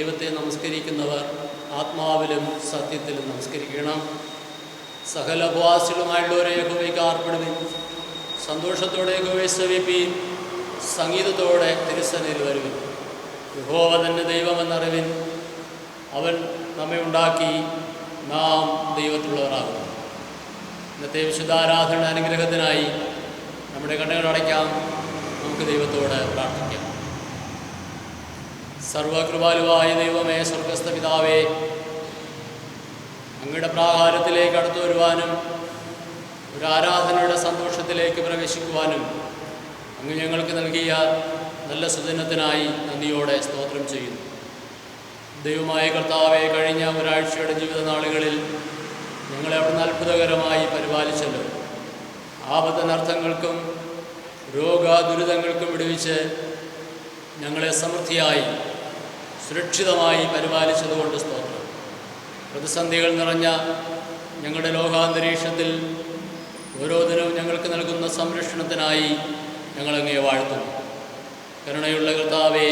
ദൈവത്തെ നമസ്കരിക്കുന്നവർ ആത്മാവിലും സത്യത്തിലും നമസ്കരിക്കണം. സകല ഉപവാസികളുമായുള്ളവരെ യഹോവയ്ക്ക് ആർപ്പെടുവിൻ. സന്തോഷത്തോടെ യഹോവയെ സേവിപ്പീൻ. സംഗീതത്തോടെ തിരുസന്നിധിയിൽ വരുവിൻ. യഹോവ തന്നെ ദൈവമെന്നറിവിൻ. അവൻ നമ്മെ ഉണ്ടാക്കി, നാം ദൈവത്തിലുള്ളവരാകുന്നു. ഇന്നത്തെ വിശുദ്ധാരാധനയുടെ അനുഗ്രഹത്തിനായി നമ്മുടെ കണ്ണുകൾ അടയ്ക്കാം. നമുക്ക് ദൈവത്തോട് പ്രാർത്ഥിക്കാം. സർവകൃപാലുവായ ദൈവമേ, സ്വർഗസ്ഥ പിതാവേ, അങ്ങയുടെ പ്രാകാരത്തിലേക്ക് അടുത്തു വരുവാനും ഒരു ആരാധനയുടെ സന്തോഷത്തിലേക്ക് പ്രവേശിക്കുവാനും അങ്ങ് ഞങ്ങൾക്ക് നൽകിയ നല്ല സുദിനത്തിനായി നന്ദിയോടെ സ്തോത്രം ചെയ്യുന്നു. ദൈവമായ കർത്താവെ, കഴിഞ്ഞ ഒരാഴ്ചയുടെ ജീവിത നാളുകളിൽ ഞങ്ങളെ അവിടുന്ന് അത്ഭുതകരമായി പരിപാലിച്ചല്ലോ. ആപത്തനർത്ഥങ്ങൾക്കും രോഗദുരിതങ്ങൾക്കും വിടുവിച്ച് ഞങ്ങളെ സമൃദ്ധിയായി സുരക്ഷിതമായി പരിപാലിച്ചതുകൊണ്ട് സ്തോത്രം. പ്രതിസന്ധികൾ നിറഞ്ഞ ഞങ്ങളുടെ ലോകാന്തരീക്ഷത്തിൽ ഓരോ ദിനവും ഞങ്ങൾക്ക് നൽകുന്ന സംരക്ഷണത്തിനായി ഞങ്ങളങ്ങയെ വാഴ്ത്തുന്നു. കരുണയുള്ള കർത്താവേ,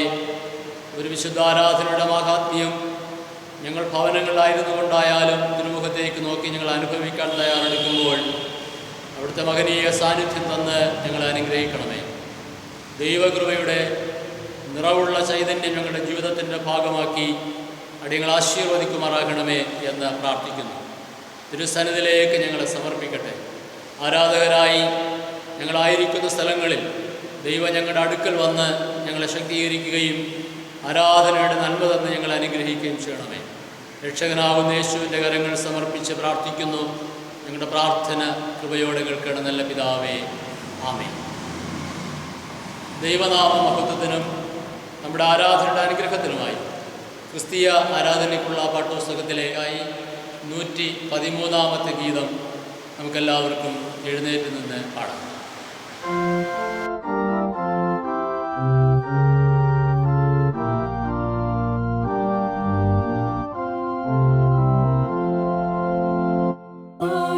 ഒരു വിശുദ്ധാരാധനയുടെ മാഹാത്മ്യം ഞങ്ങൾ ഭവനങ്ങളിലായിരുന്നു കൊണ്ടായാലും തിരുമുഖത്തേക്ക് നോക്കി ഞങ്ങൾ അനുഭവിക്കാൻ തയ്യാറെടുക്കുമ്പോൾ അവിടുത്തെ മഹനീയ സാന്നിധ്യം തന്ന് ഞങ്ങളെ അനുഗ്രഹിക്കണമേ. ദൈവകൃപയുടെ നിറവുള്ള ചൈതന്യം ഞങ്ങളുടെ ജീവിതത്തിൻ്റെ ഭാഗമാക്കി അടിയങ്ങൾ ആശീർവദിക്കുമാറാകണമേ എന്ന് പ്രാർത്ഥിക്കുന്നു. തിരുസന്നിധിയിലേക്ക് ഞങ്ങളെ സമർപ്പിക്കട്ടെ. ആരാധകരായി ഞങ്ങളായിരിക്കുന്ന സ്ഥലങ്ങളിൽ ദൈവം ഞങ്ങളുടെ അടുക്കൽ വന്ന് ഞങ്ങളെ ശക്തീകരിക്കുകയും ആരാധനയുടെ നന്മ തന്ന് ഞങ്ങളെ അനുഗ്രഹിക്കുകയും ചെയ്യണമേ. രക്ഷകനാവുന്ന യേശുവിൻ്റെ കരങ്ങൾ സമർപ്പിച്ച് പ്രാർത്ഥിക്കുന്നു. ഞങ്ങളുടെ പ്രാർത്ഥന കൃപയോടെ കേൾക്കണം നല്ല പിതാവേ, ആമേൻ. ദൈവനാമ മഹത്വത്തിനും നമ്മുടെ ആരാധനയുടെ അനുഗ്രഹത്തിനുമായി ക്രിസ്തീയ ആരാധനയ്ക്കുള്ള പാഠപുസ്തകത്തിലേക്കായി 113 ഗീതം നമുക്കെല്ലാവർക്കും എഴുന്നേറ്റ് നിന്ന് പാടാം. Oh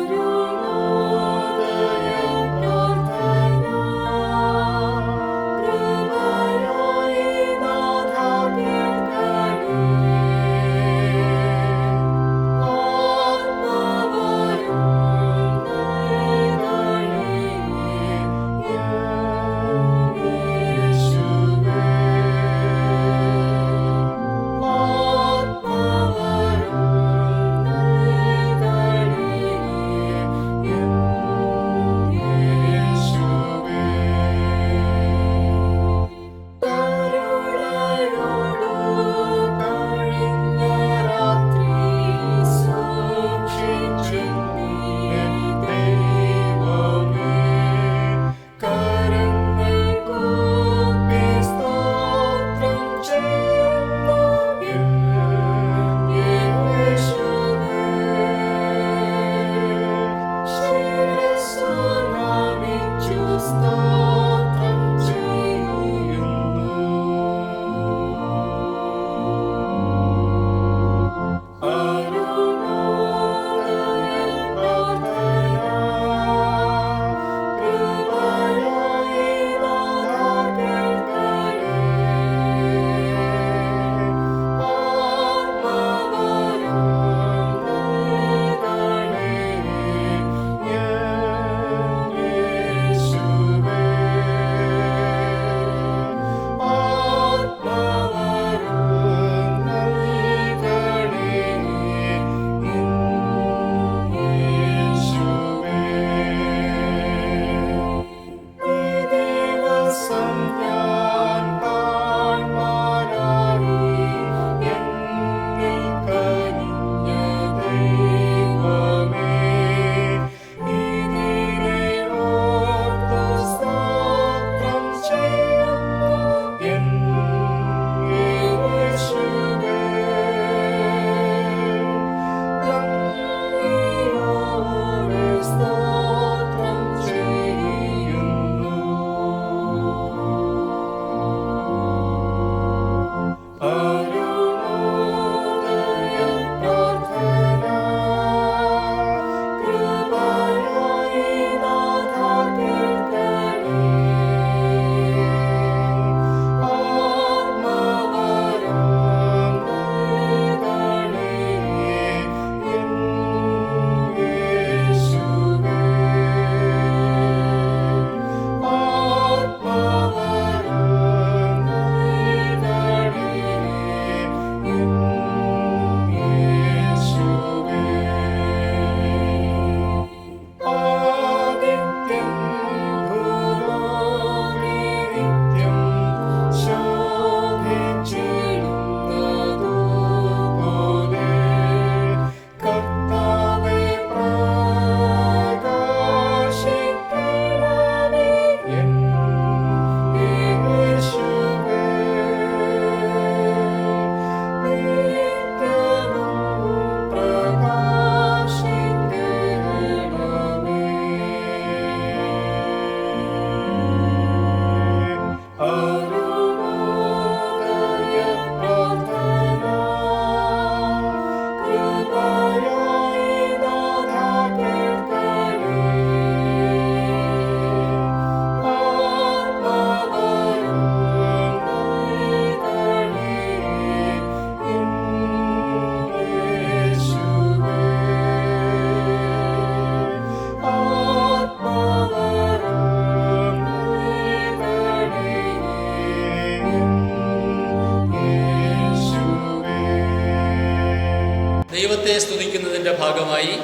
ദൈവത്തെ സ്തുതിക്കുന്നതിൻ്റെ ഭാഗമായി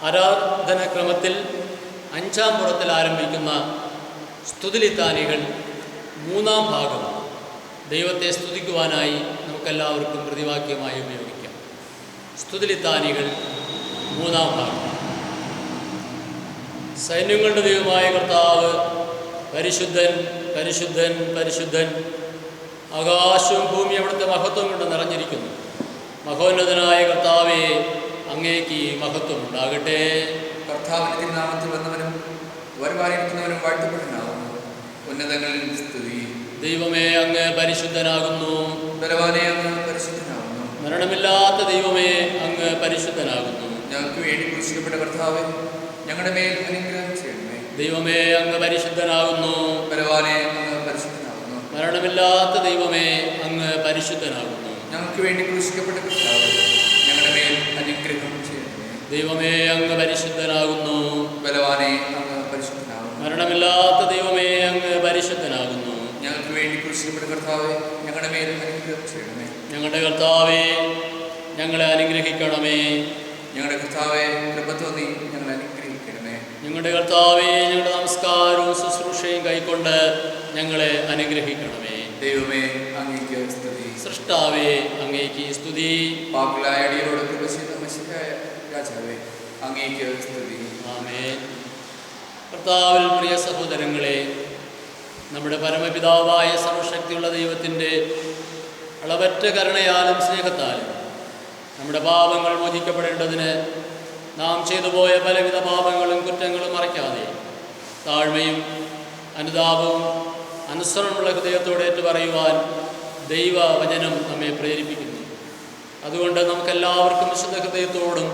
ആരാധനാക്രമത്തിൽ 5-ാം പുറത്തിൽ ആരംഭിക്കുന്ന സ്തുതിലിത്താനികൾ 3-ാം ഭാഗം ദൈവത്തെ സ്തുതിക്കുവാനായി നമുക്കെല്ലാവർക്കും പ്രതിവാക്യമായി ഉപയോഗിക്കാം. സ്തുതിലിത്താനികൾ 3-ാം ഭാഗം. സൈന്യങ്ങളുടെ ദൈവമായ കർത്താവ് പരിശുദ്ധൻ, പരിശുദ്ധൻ, പരിശുദ്ധൻ. ആകാശവും ഭൂമി അവിടുത്തെ മഹത്വം കൊണ്ട് നിറഞ്ഞിരിക്കുന്നു. മഹോന്നതനായ കർത്താവേ, അങ്ങേക്ക് മഹത്വം ഉണ്ടാകട്ടെ. കർത്താവിന്റെ തിരുനാമത്തിൽ വന്നവനും വരുവാനിരിക്കുന്നവനും വാഴ്ത്തപ്പെട്ടവനാകുന്നു. ഉന്നതങ്ങളിൽ സ്തുതി. ദൈവമേ, അങ്ങ് പരിശുദ്ധനാകുന്നു. ബലവാനെ, അങ്ങ് പരിശുദ്ധനാകുന്നു. മരണമില്ലാത്ത ദൈവമേ, അങ്ങ് പരിശുദ്ധനാകുന്നു. ഞങ്ങൾക്ക് വേണ്ടി ക്രൂശിക്കപ്പെട്ട കർത്താവേ, ഞങ്ങളുടെ മേൽ അനുഗ്രഹം ചെയ്യണമേ. ദൈവമേ, അങ്ങ് പരിശുദ്ധനാകുന്നു. ബലവാനെ, അങ്ങ് പരിശുദ്ധനാകുന്നു. മരണമില്ലാത്ത ദൈവമേ, അങ്ങ് പരിശുദ്ധനാകുന്നു. ഞങ്ങൾക്ക് വേണ്ടി ക്രൂശിക്കപ്പെട്ട കർത്താവേ, ഞങ്ങളുടെ മേൽ അനുഗ്രഹം ചെയ്യണമേ. ദൈവമേ, അങ്ങ് പരിശുദ്ധനാകുന്നു. ബലവാനെ, അങ്ങ് പരിശുദ്ധനാകുന്നു. മരണമില്ലാത്ത ദൈവമേ, അങ്ങ് പരിശുദ്ധനാകുന്നു. ഞങ്ങൾക്ക് വേണ്ടി ക്രൂശിക്കപ്പെട്ട കർത്താവേ, ഞങ്ങളുടെ മേൽ അനുഗ്രഹം ചെയ്യണമേ. ഞങ്ങളുടെ കർത്താവേ, ഞങ്ങളെ അനുഗ്രഹിക്കണമേ. ഞങ്ങളുടെ കർത്താവേ, കൃപ തോന്നി ഞങ്ങളെ അനുഗ്രഹിക്കണമേ. ഞങ്ങളുടെ കർത്താവേ, ഞങ്ങളുടെ നമസ്കാരവും ശുശ്രൂഷയും കൈക്കൊണ്ട് ഞങ്ങളെ അനുഗ്രഹിക്കണമേ. ദൈവമേ, അങ്ങേക്ക് സ്തുതി. സൃഷ്ടാവേ, അങ്ങേക്ക് സ്തുതി. പാപികളായ അടിയരോട് കൃപ ചെയ്ത മശിഹായ രാജാവേ, അങ്ങേക്ക് സ്തുതി. ആമേൻ. കർത്താവിൽ പ്രിയ സഹോദരങ്ങളെ, നമ്മുടെ പരമപിതാവായ സർവശക്തിയുള്ള ദൈവത്തിൻ്റെ അളവറ്റ കരുണയാലും സ്നേഹത്താലും നമ്മുടെ പാപങ്ങൾ മോചിക്കപ്പെടേണ്ടതിന് നാം ചെയ്തുപോയ പലവിധ പാപങ്ങളും കുറ്റങ്ങളും മറയ്ക്കാതെ താഴ്മയും അനുതാപവും അനുസരണമുള്ള ഹൃദയത്തോടെ ഏറ്റുപറയുവാൻ ദൈവവചനം നമ്മെ പ്രേരിപ്പിക്കുന്നു. അതുകൊണ്ട് നമുക്കെല്ലാവർക്കും വിശുദ്ധ ഹൃദയത്തോടും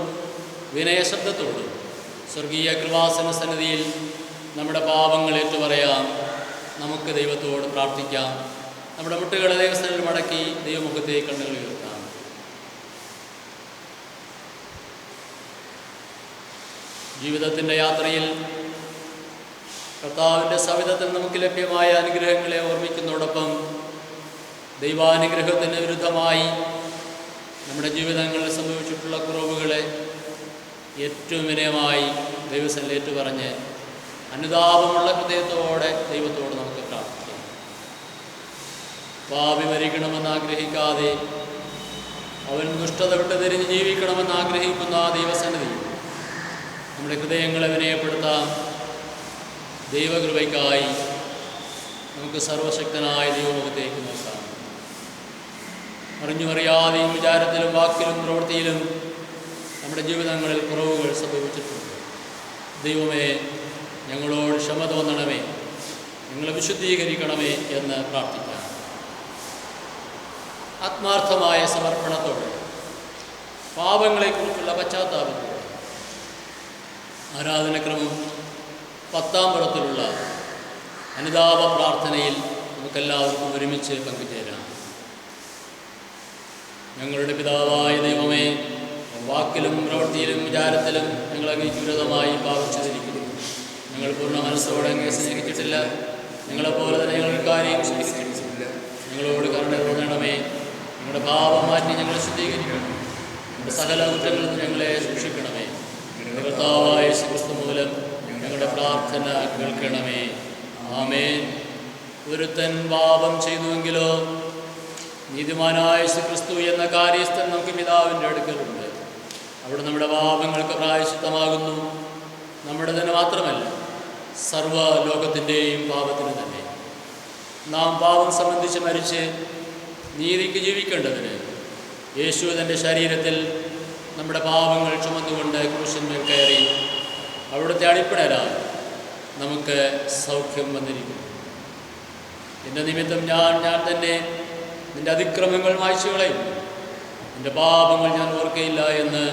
വിനയശബ്ദത്തോടും സ്വർഗീയ കൃപാസന സന്നിധിയിൽ നമ്മുടെ പാപങ്ങൾ ഏറ്റുപറയാം. നമുക്ക് ദൈവത്തോട് പ്രാർത്ഥിക്കാം. നമ്മുടെ മുട്ടുകളെ ദൈവസ്ഥനിൽ മടക്കി ദൈവമുഖത്തെ കണ്ണുകൾ ഉയർത്താം. ജീവിതത്തിൻ്റെ യാത്രയിൽ കർത്താവിൻ്റെ സവിധത്തിൽ നമുക്ക് ലഭ്യമായ അനുഗ്രഹങ്ങളെ ഓർമ്മിക്കുന്നതോടൊപ്പം ദൈവാനുഗ്രഹത്തിന് വിരുദ്ധമായി നമ്മുടെ ജീവിതങ്ങളിൽ സംഭവിച്ചിട്ടുള്ള കുറവുകളെ ഏറ്റവും വിനയമായി ദൈവസന്നിധിയിൽ ഏറ്റുപറഞ്ഞ് അനുതാപമുള്ള ഹൃദയത്തോടെ ദൈവത്തോട് നമുക്ക് പ്രാർത്ഥിക്കാം. പാപി മരിക്കണമെന്ന് ആഗ്രഹിക്കാതെ അവൻ ദുഷ്ടത വിട്ട് തിരിഞ്ഞ് ജീവിക്കണമെന്ന് ആഗ്രഹിക്കുന്ന ദൈവസന്നിധി നമ്മുടെ ഹൃദയങ്ങളെ വിനയപ്പെടുത്താം. ദൈവകൃപയ്ക്കായി നമുക്ക് സർവശക്തനായ ദൈവമുഖത്തേക്ക് നോക്കാം. അറിഞ്ഞുമറിയാതെയും വിചാരത്തിലും വാക്കിലും പ്രവൃത്തിയിലും നമ്മുടെ ജീവിതങ്ങളിൽ കുറവുകൾ സംഭവിച്ചിട്ടുണ്ട്. ദൈവമേ, ഞങ്ങളോട് ക്ഷമ തോന്നണമേ, ഞങ്ങളെ വിശുദ്ധീകരിക്കണമേ എന്ന് പ്രാർത്ഥിക്കാം. ആത്മാർത്ഥമായ സമർപ്പണത്തോടെ പാപങ്ങളെക്കുറിച്ചുള്ള പശ്ചാത്താപത്തോടെ ആരാധനക്രമം 10-ാം പുറത്തിലുള്ള അനുതാപ പ്രാർത്ഥനയിൽ നമുക്കെല്ലാവർക്കും ഒരുമിച്ച് പങ്കുചേരാം. ഞങ്ങളുടെ പിതാവായ ദൈവമേ, വാക്കിലും പ്രവൃത്തിയിലും വിചാരത്തിലും ഞങ്ങൾ അങ്ങേക്ക് വിരോധമായി പാപിച്ചിരിക്കുന്നു. ഞങ്ങൾ പൂർണ്ണ മനസ്സോടെ അങ്ങേ സ്നേഹിച്ചിട്ടില്ല. ഞങ്ങളെപ്പോലെ തന്നെ ഞങ്ങൾ കാര്യം സ്നേഹിച്ചിട്ടില്ല. ഞങ്ങളോട് കരുണ തോന്നണമേ. ഞങ്ങളുടെ പാപം മാറ്റി ഞങ്ങളെ ശുദ്ധീകരിക്കണം. ഞങ്ങളുടെ സകല കുറ്റങ്ങളിൽ നിന്ന് ഞങ്ങളെ സൂക്ഷിക്കണമേ. ഞങ്ങളുടെ കർത്താവായ യേശുക്രിസ്തു മൂലം ഞങ്ങളുടെ പ്രാർത്ഥന കേൾക്കണമേ. ആമേൻ. ഒരുത്തൻ പാപം ചെയ്തുവെങ്കിലോ നീതിമാനായ യേശുക്രിസ്തു എന്ന കാര്യസ്ഥൻ നമുക്ക് പിതാവിൻ്റെ അടുക്കലുണ്ട്. അവിടെ നമ്മുടെ പാപങ്ങൾക്ക് പ്രായശ്ചിത്തമാകുന്നു. നമ്മുടെ തന്നെ മാത്രമല്ല, സർവ്വ ലോകത്തിൻ്റെയും പാപത്തിന് തന്നെ. നാം പാപം സംബന്ധിച്ച് മരിച്ച് നീതിക്ക് ജീവിക്കേണ്ടതിന് യേശു തൻ്റെ ശരീരത്തിൽ നമ്മുടെ പാപങ്ങൾ ചുമന്നുകൊണ്ട് ക്രൂശന്മേൽ കയറി അവിടുത്തെ അടിപ്പിണരാൽ നമുക്ക് സൗഖ്യം വന്നിരിക്കുന്നു. എൻ്റെ നിമിത്തം ഞാൻ തന്നെ നിൻ്റെ അതിക്രമങ്ങൾ മായ്ച്ചു കളയും, നിൻ്റെ പാപങ്ങൾ ഞാൻ ഓർക്കയില്ല എന്ന്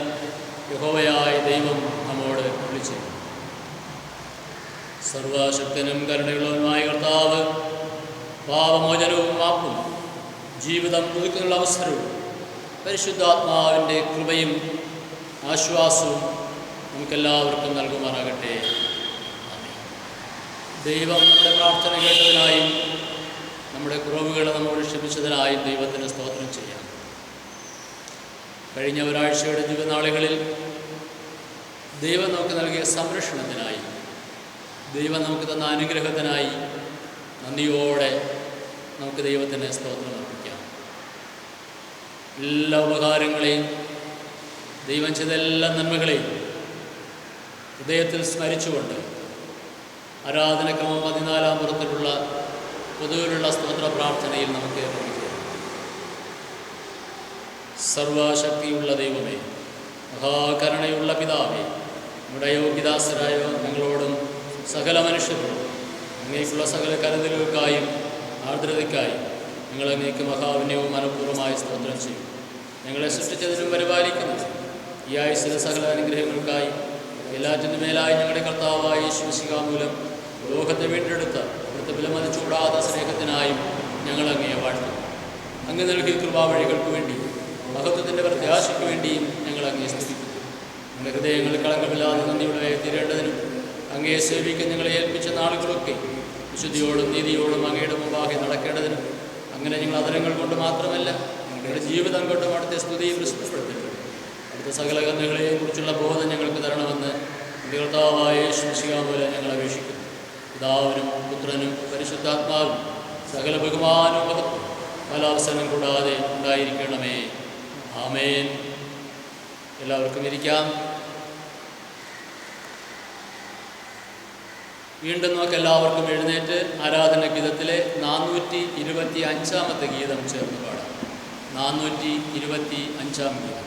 യഹോവയായ ദൈവം നമ്മോട് വിളിച്ചു. സർവശക്തനും കരുണയുള്ളവനുമായ കർത്താവ് പാപമോചനവും മാപ്പും ജീവിതം പുതുക്കാനുള്ള അവസരവും പരിശുദ്ധാത്മാവിൻ്റെ കൃപയും ആശ്വാസവും നമുക്കെല്ലാവർക്കും നൽകുമാറാകട്ടെ. ദൈവം നമ്മുടെ പ്രാർത്ഥന കേട്ടതിനായും നമ്മുടെ കുറവുകളെ നമ്മോട് ക്ഷമിച്ചതിനായും ദൈവത്തിന് സ്തോത്രം ചെയ്യാം. കഴിഞ്ഞ ഒരാഴ്ചയുടെ ദിവനാളുകളിൽ ദൈവം നമുക്ക് നൽകിയ സംരക്ഷണത്തിനായി, ദൈവം നമുക്ക് തന്ന അനുഗ്രഹത്തിനായി നന്ദിയോടെ നമുക്ക് ദൈവത്തിന് സ്തോത്രം അർപ്പിക്കാം. എല്ലാ ഉപകാരങ്ങളെയും ദൈവം ചെയ്ത എല്ലാ നന്മകളെയും ഹൃദയത്തിൽ സ്മരിച്ചുകൊണ്ട് ആരാധനക്രമം 14-ാം പുറത്തിലുള്ള പൊതുവിലുള്ള സ്തോത്ര പ്രാർത്ഥനയിൽ നമുക്ക് ഏർപ്പെടുക. സർവശക്തിയുള്ള ദൈവമേ, മഹാകരുണയുള്ള പിതാവേ, നമ്മുടെ യോഗ്യദാസരായ ഞങ്ങളോടും സകല മനുഷ്യരോടും അങ്ങേക്കുള്ള സകല കരുതലുകൾക്കായും ആർദ്രതയ്ക്കായും ഞങ്ങൾ അങ്ങേക്ക് മഹാവിന്യവും മനഃപൂർവ്വമായ സ്തോത്രം ചെയ്യും. ഞങ്ങളെ സൃഷ്ടിച്ചതിനും പരിപാലിക്കുന്നതിനും ഈ ആയുസ്സിലെ സകല അനുഗ്രഹങ്ങൾക്കായി എല്ലാറ്റിനും മേലായി ഞങ്ങളുടെ കർത്താവായ യേശു മിശിഹാ മൂലം ലോകത്തെ വീണ്ടെടുത്ത അവിടുത്തെ വിലമതിച്ചൂടാത്ത സ്നേഹത്തിനായും ഞങ്ങൾ അങ്ങയെ വാഴ്ത്തും. അങ്ങ് നൽകിയ കൃപാവഴികൾക്ക് വേണ്ടിയും മഹത്വത്തിൻ്റെ പ്രത്യാശയ്ക്ക് വേണ്ടിയും ഞങ്ങൾ അങ്ങയെ സ്തുതിക്കുന്നു. ഞങ്ങളുടെ ഹൃദയങ്ങൾ കളങ്കമില്ലാതെ നന്ദിയുള്ളവയെ തീരേണ്ടതിനും അങ്ങയെ സേവിക്കാൻ ഞങ്ങളെ ഏൽപ്പിച്ച നാളുകളൊക്കെ വിശുദ്ധിയോടും നീതിയോടും അങ്ങയുടെ മുമ്പാകെ നടക്കേണ്ടതിനും അങ്ങനെ ഞങ്ങൾ അതരങ്ങൾ കൊണ്ട് മാത്രമല്ല ഞങ്ങളുടെ ജീവിതം കൊണ്ടും അവിടുത്തെ സ്തുതിയും പ്രസിദ്ധപ്പെടുത്തിയിട്ടുണ്ട്. അടുത്ത സകല കന്നുകളെയും കുറിച്ചുള്ള ബോധം ഞങ്ങൾക്ക് തരണമെന്ന് എൻ്റെ കർത്താവായ യേശു മിശിഹാ മൂലം ഞങ്ങൾ അപേക്ഷിക്കുന്നു. പിതാവിനും പുത്രനും പരിശുദ്ധാത്മാവിനും സകല ബഹുമാനവും മഹത്വവും കാലാവസരം കൂടാതെ ഉണ്ടായിരിക്കണമേ. ആമേൻ. എല്ലാവർക്കും ഇരിക്കാം. വീണ്ടും നമുക്ക് എല്ലാവർക്കും എഴുന്നേറ്റ് ആരാധന ഗീതത്തിലെ 425-ാമത്തെ ഗീതം ചേർന്ന് പാടാം. 425-ാം ഗീതം.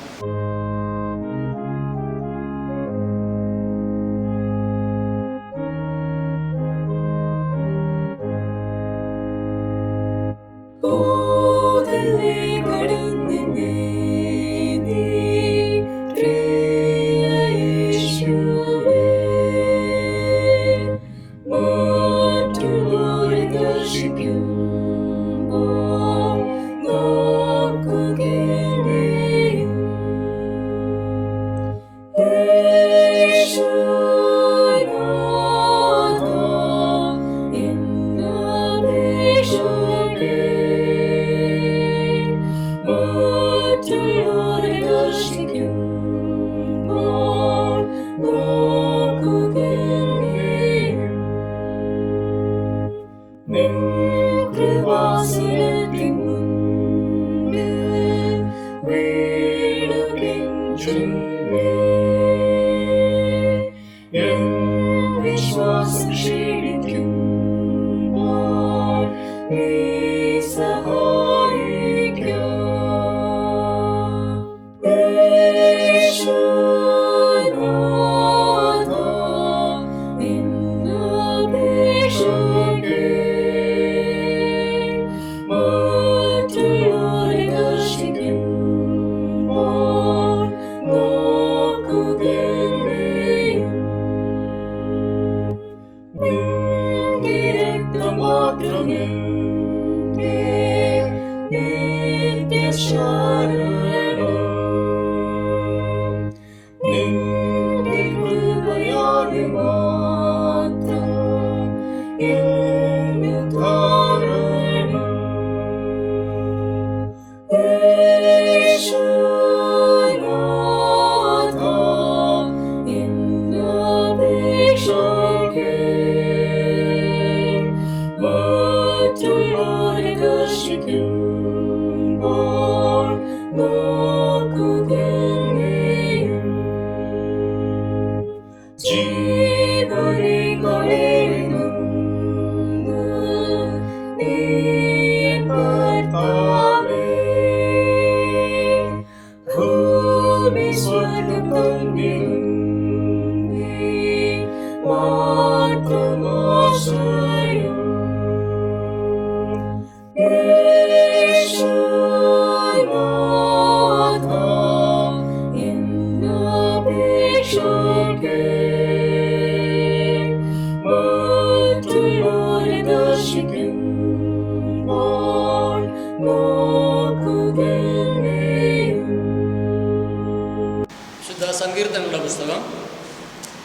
സങ്കീർത്തനങ്ങളുടെ പുസ്തകം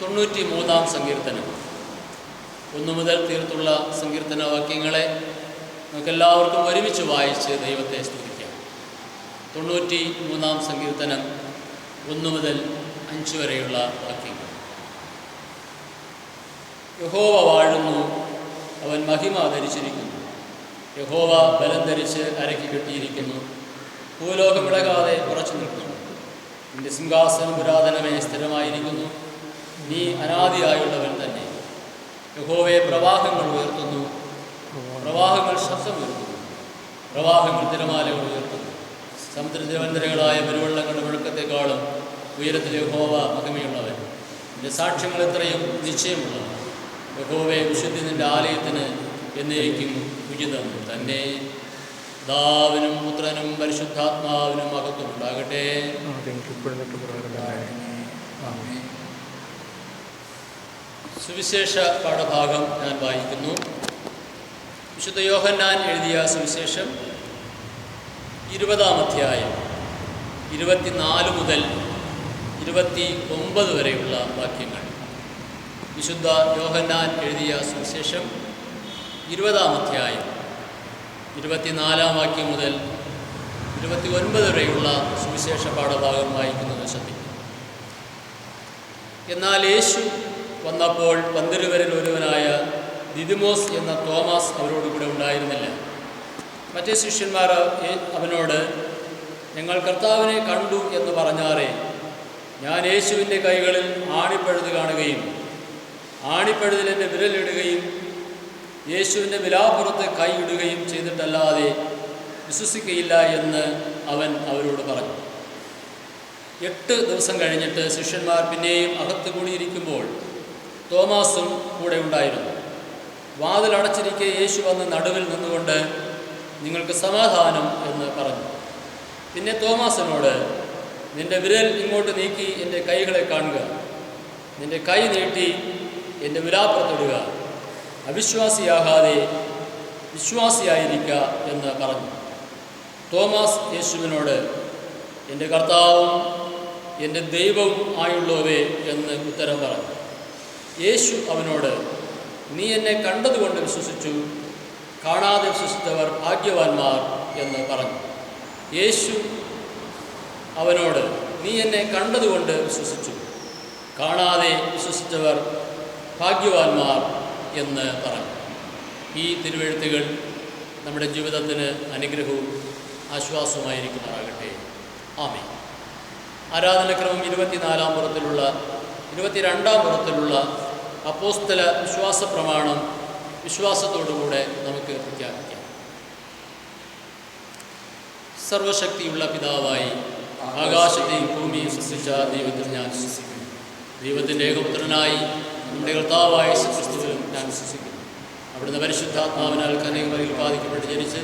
93-ാം സങ്കീർത്തനം 1 മുതൽ തീർത്തുള്ള സങ്കീർത്തന വാക്യങ്ങളെ നമുക്കെല്ലാവർക്കും ഒരുമിച്ച് വായിച്ച് ദൈവത്തെ സ്തുതിക്കാം. 93 സങ്കീർത്തനം 1 മുതൽ 5 വരെയുള്ള വാക്യങ്ങൾ. യഹോവ വാഴുന്നു, അവൻ മഹിമ ധരിച്ചിരിക്കുന്നു. യഹോവ ബലം ധരിച്ച് അരക്കി കെട്ടിയിരിക്കുന്നു. ഭൂലോകം ഇളകാതെ ഉറച്ചു നിൽക്കുന്നു. നിന്റെ സിംഹാസനം പുരാതനമേ സ്ഥിരമായിരിക്കുന്നു. നീ അനാദിയായുള്ളവൻ തന്നെ. യഹോവയെ പ്രവാഹങ്ങൾ ഉയർത്തുന്നു, പ്രവാഹങ്ങൾ ശബ്ദമുയർത്തുന്നു, പ്രവാഹങ്ങൾ തിരമാലകൾ ഉയർത്തുന്നു. സമുദ്രതിരവന്തരങ്ങളായ പെരുവെള്ളങ്ങളുടെ മുഴക്കത്തെക്കാളും ഉയരത്തിലെ യഹോവ മഹിമയുള്ളവൻ. നിന്റെ സാക്ഷ്യങ്ങൾ എത്രയും നിശ്ചയമുള്ളവൻ. യഹോവയെ വിശുദ്ധി നിന്റെ ആലയത്തിന് എന്നേക്കും ഉചിതം തന്നെ. പിതാവിനും പുത്രനും പരിശുദ്ധാത്മാവിനും മഹത്വം ഉണ്ടാകട്ടെ. സുവിശേഷ പാഠഭാഗം ഞാൻ വായിക്കുന്നു. വിശുദ്ധ യോഹന്നാൻ എഴുതിയ സുവിശേഷം 20-ാം അധ്യായം 24 മുതൽ 29 വരെയുള്ള വാക്യങ്ങൾ. വിശുദ്ധ യോഹന്നാൻ എഴുതിയ സുവിശേഷം 20-ാം അധ്യായം 24-ാം വാക്യം മുതൽ 29 വരെയുള്ള സുവിശേഷ പാഠഭാഗം വായിക്കുന്നത് ശ്രദ്ധിക്കും. എന്നാൽ യേശു വന്നപ്പോൾ 12 ഒരുവനായ ദിദിമോസ് എന്ന തോമസ് അവരോട് കൂടെ ഉണ്ടായിരുന്നില്ല. മറ്റേ ശിഷ്യന്മാർ അവനോട്, ഞങ്ങൾ കർത്താവിനെ കണ്ടു എന്ന് പറഞ്ഞാറേ. ഞാൻ യേശുവിൻ്റെ കൈകളിൽ ആണിപ്പഴുത് കാണുകയും ആണിപ്പഴുതിൽ എൻ്റെ വിരലിടുകയും യേശുവിൻ്റെ വിലാപ്പുറത്ത് കൈ ഇടുകയും ചെയ്തിട്ടല്ലാതെ വിശ്വസിക്കയില്ല എന്ന് അവൻ അവരോട് പറഞ്ഞു. 8 ദിവസം കഴിഞ്ഞിട്ട് ശിഷ്യന്മാർ പിന്നെയും അകത്ത് കൂടിയിരിക്കുമ്പോൾ തോമാസും കൂടെ ഉണ്ടായിരുന്നു. വാതിലടച്ചിരിക്കെ യേശു വന്ന് നടുവിൽ നിന്നുകൊണ്ട്, നിങ്ങൾക്ക് സമാധാനം എന്ന് പറഞ്ഞു. പിന്നെ തോമാസിനോട്, നിന്റെ വിരൽ ഇങ്ങോട്ട് നീക്കി എൻ്റെ കൈകളെ കാണുക, നിന്റെ കൈ നീട്ടി എൻ്റെ വിലാപ്പുറത്തിടുക, അവിശ്വാസിയാകാതെ വിശ്വാസിയായിരിക്കുക എന്ന് പറഞ്ഞു. തോമാസ് യേശുവിനോട്, എൻ്റെ കർത്താവും എൻ്റെ ദൈവവും ആയുള്ളവേ എന്ന് ഉത്തരം പറഞ്ഞു. യേശു അവനോട്, നീ എന്നെ കണ്ടതുകൊണ്ട് വിശ്വസിച്ചു, കാണാതെ വിശ്വസിച്ചവർ ഭാഗ്യവാന്മാർ എന്ന് പറഞ്ഞു. യേശു അവനോട്, നീ എന്നെ കണ്ടതുകൊണ്ട് വിശ്വസിച്ചു, കാണാതെ വിശ്വസിച്ചവർ ഭാഗ്യവാന്മാർ എന്ന് പറഞ്ഞു. ഈ തിരുവെഴുത്തുകൾ നമ്മുടെ ജീവിതത്തിന് അനുഗ്രഹവും ആശ്വാസവുമായിരിക്കുമാറാകട്ടെ. ആമേൻ. ആരാധനക്രമം 24-ാം പുറത്തിലുള്ള 22-ാം പുറത്തിലുള്ള അപ്പോസ്തല വിശ്വാസ പ്രമാണം വിശ്വാസത്തോടുകൂടെ നമുക്ക് പ്രഖ്യാപിക്കാം. സർവശക്തിയുള്ള പിതാവായി ആകാശത്തെയും ഭൂമിയും സൃഷ്ടിച്ച ദൈവത്തിൽ ഞാൻ വിശ്വസിക്കുന്നു. ദൈവത്തിൻ്റെ ഏകപുത്രനായി നമ്മുടെ കർത്താവായ യേശുക്രിസ്തുവിലും ഞാൻ വിശ്വസിക്കുന്നു. അവിടുന്ന് പരിശുദ്ധാത്മാവിനാൽ കന്യകമറിയിൽ ബാധിക്കപ്പെട്ട് ജനിച്ച്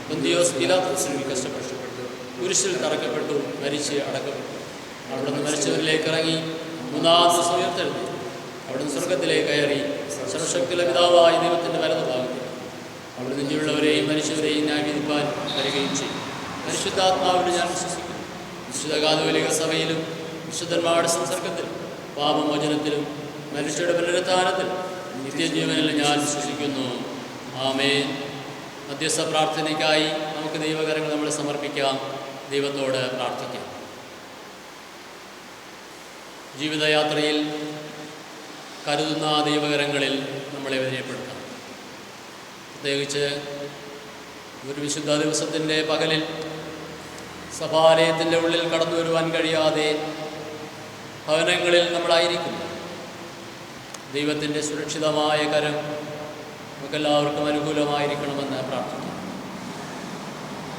പൊന്തിയോസ് പീലാത്തോസിൽ കഷ്ടപ്പെട്ടു, കുരിശിൽ തറക്കപ്പെട്ടു, മരിച്ച് അടക്കപ്പെട്ടു. അവിടുന്ന് മരിച്ചവരിലേക്ക് ഇറങ്ങി 3-ാം ദിവസം ഉയർത്തെഴുന്നേറ്റു. അവിടുന്ന് സ്വർഗത്തിലേക്ക് കയറി സർവശക്തിയുള്ള പിതാവായ ദൈവത്തിൻ്റെ വലതുഭാഗത്ത് അവിടുന്ന് ജീവനുള്ളവരെയും മരിച്ചവരെയും ന്യായവിധിപ്പാൻ വരികയും ചെയ്യും. പരിശുദ്ധാത്മാവിന് ഞാൻ വിശ്വസിക്കുന്നു. വിശുദ്ധ കാതോലിക സഭയിലും വിശുദ്ധന്മാരുടെ സംസർഗത്തിലും പാപമോചനത്തിലും മനുഷ്യരുടെ പുനരുത്ഥാനത്തിലും നിത്യജീവനിൽ ഞാൻ വിശ്വസിക്കുന്നു. ആമേൻ. മധ്യസ്ഥ പ്രാർത്ഥനയ്ക്കായി നമുക്ക് ദൈവകരങ്ങൾ നമ്മൾ സമർപ്പിക്കാം, ദൈവത്തോട് പ്രാർത്ഥിക്കാം. ജീവിതയാത്രയിൽ കരുതുന്ന ദൈവകരങ്ങളിൽ നമ്മളെ വിധേയപ്പെടുത്താം. പ്രത്യേകിച്ച് ഒരു വിശുദ്ധ ദിവസത്തിൻ്റെ പകലിൽ സഭാലയത്തിൻ്റെ ഉള്ളിൽ കടന്നു വരുവാൻ കഴിയാതെ ഭവനങ്ങളിൽ നമ്മളായിരിക്കുന്നു. ദൈവത്തിൻ്റെ സുരക്ഷിതമായ കരം നമുക്കെല്ലാവർക്കും അനുകൂലമായിരിക്കണമെന്ന് പ്രാർത്ഥിക്കാം.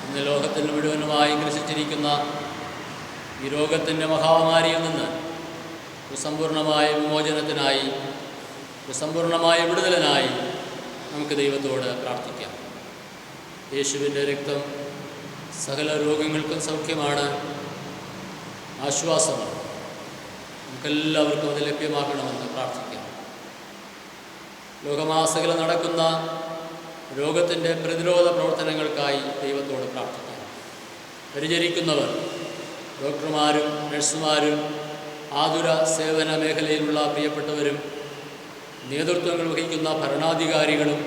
ഇന്ന് ലോകത്തിന് മുഴുവനുമായി ഗ്രസിച്ചിരിക്കുന്ന ഈ രോഗത്തിൻ്റെ മഹാമാരിയിൽ നിന്ന് സമ്പൂർണമായ വിമോചനത്തിനായി, സമ്പൂർണമായ വിടുതലിനായി നമുക്ക് ദൈവത്തോട് പ്രാർത്ഥിക്കാം. യേശുവിൻ്റെ രക്തം സകല രോഗങ്ങൾക്കും സൗഖ്യമാണ്, ആശ്വാസമാണ്. നമുക്കെല്ലാവർക്കും അത് ലഭ്യമാക്കണമെന്ന് പ്രാർത്ഥിക്കാം. ലോകമാസകലം നടക്കുന്ന രോഗത്തിൻ്റെ പ്രതിരോധ പ്രവർത്തനങ്ങൾക്കായി ദൈവത്തോട് പ്രാർത്ഥിക്കാം. പരിചരിക്കുന്നവർ, ഡോക്ടർമാരും നഴ്സുമാരും ആതുര സേവന മേഖലയിലുള്ള പ്രിയപ്പെട്ടവരും നേതൃത്വങ്ങൾ വഹിക്കുന്ന ഭരണാധികാരികളും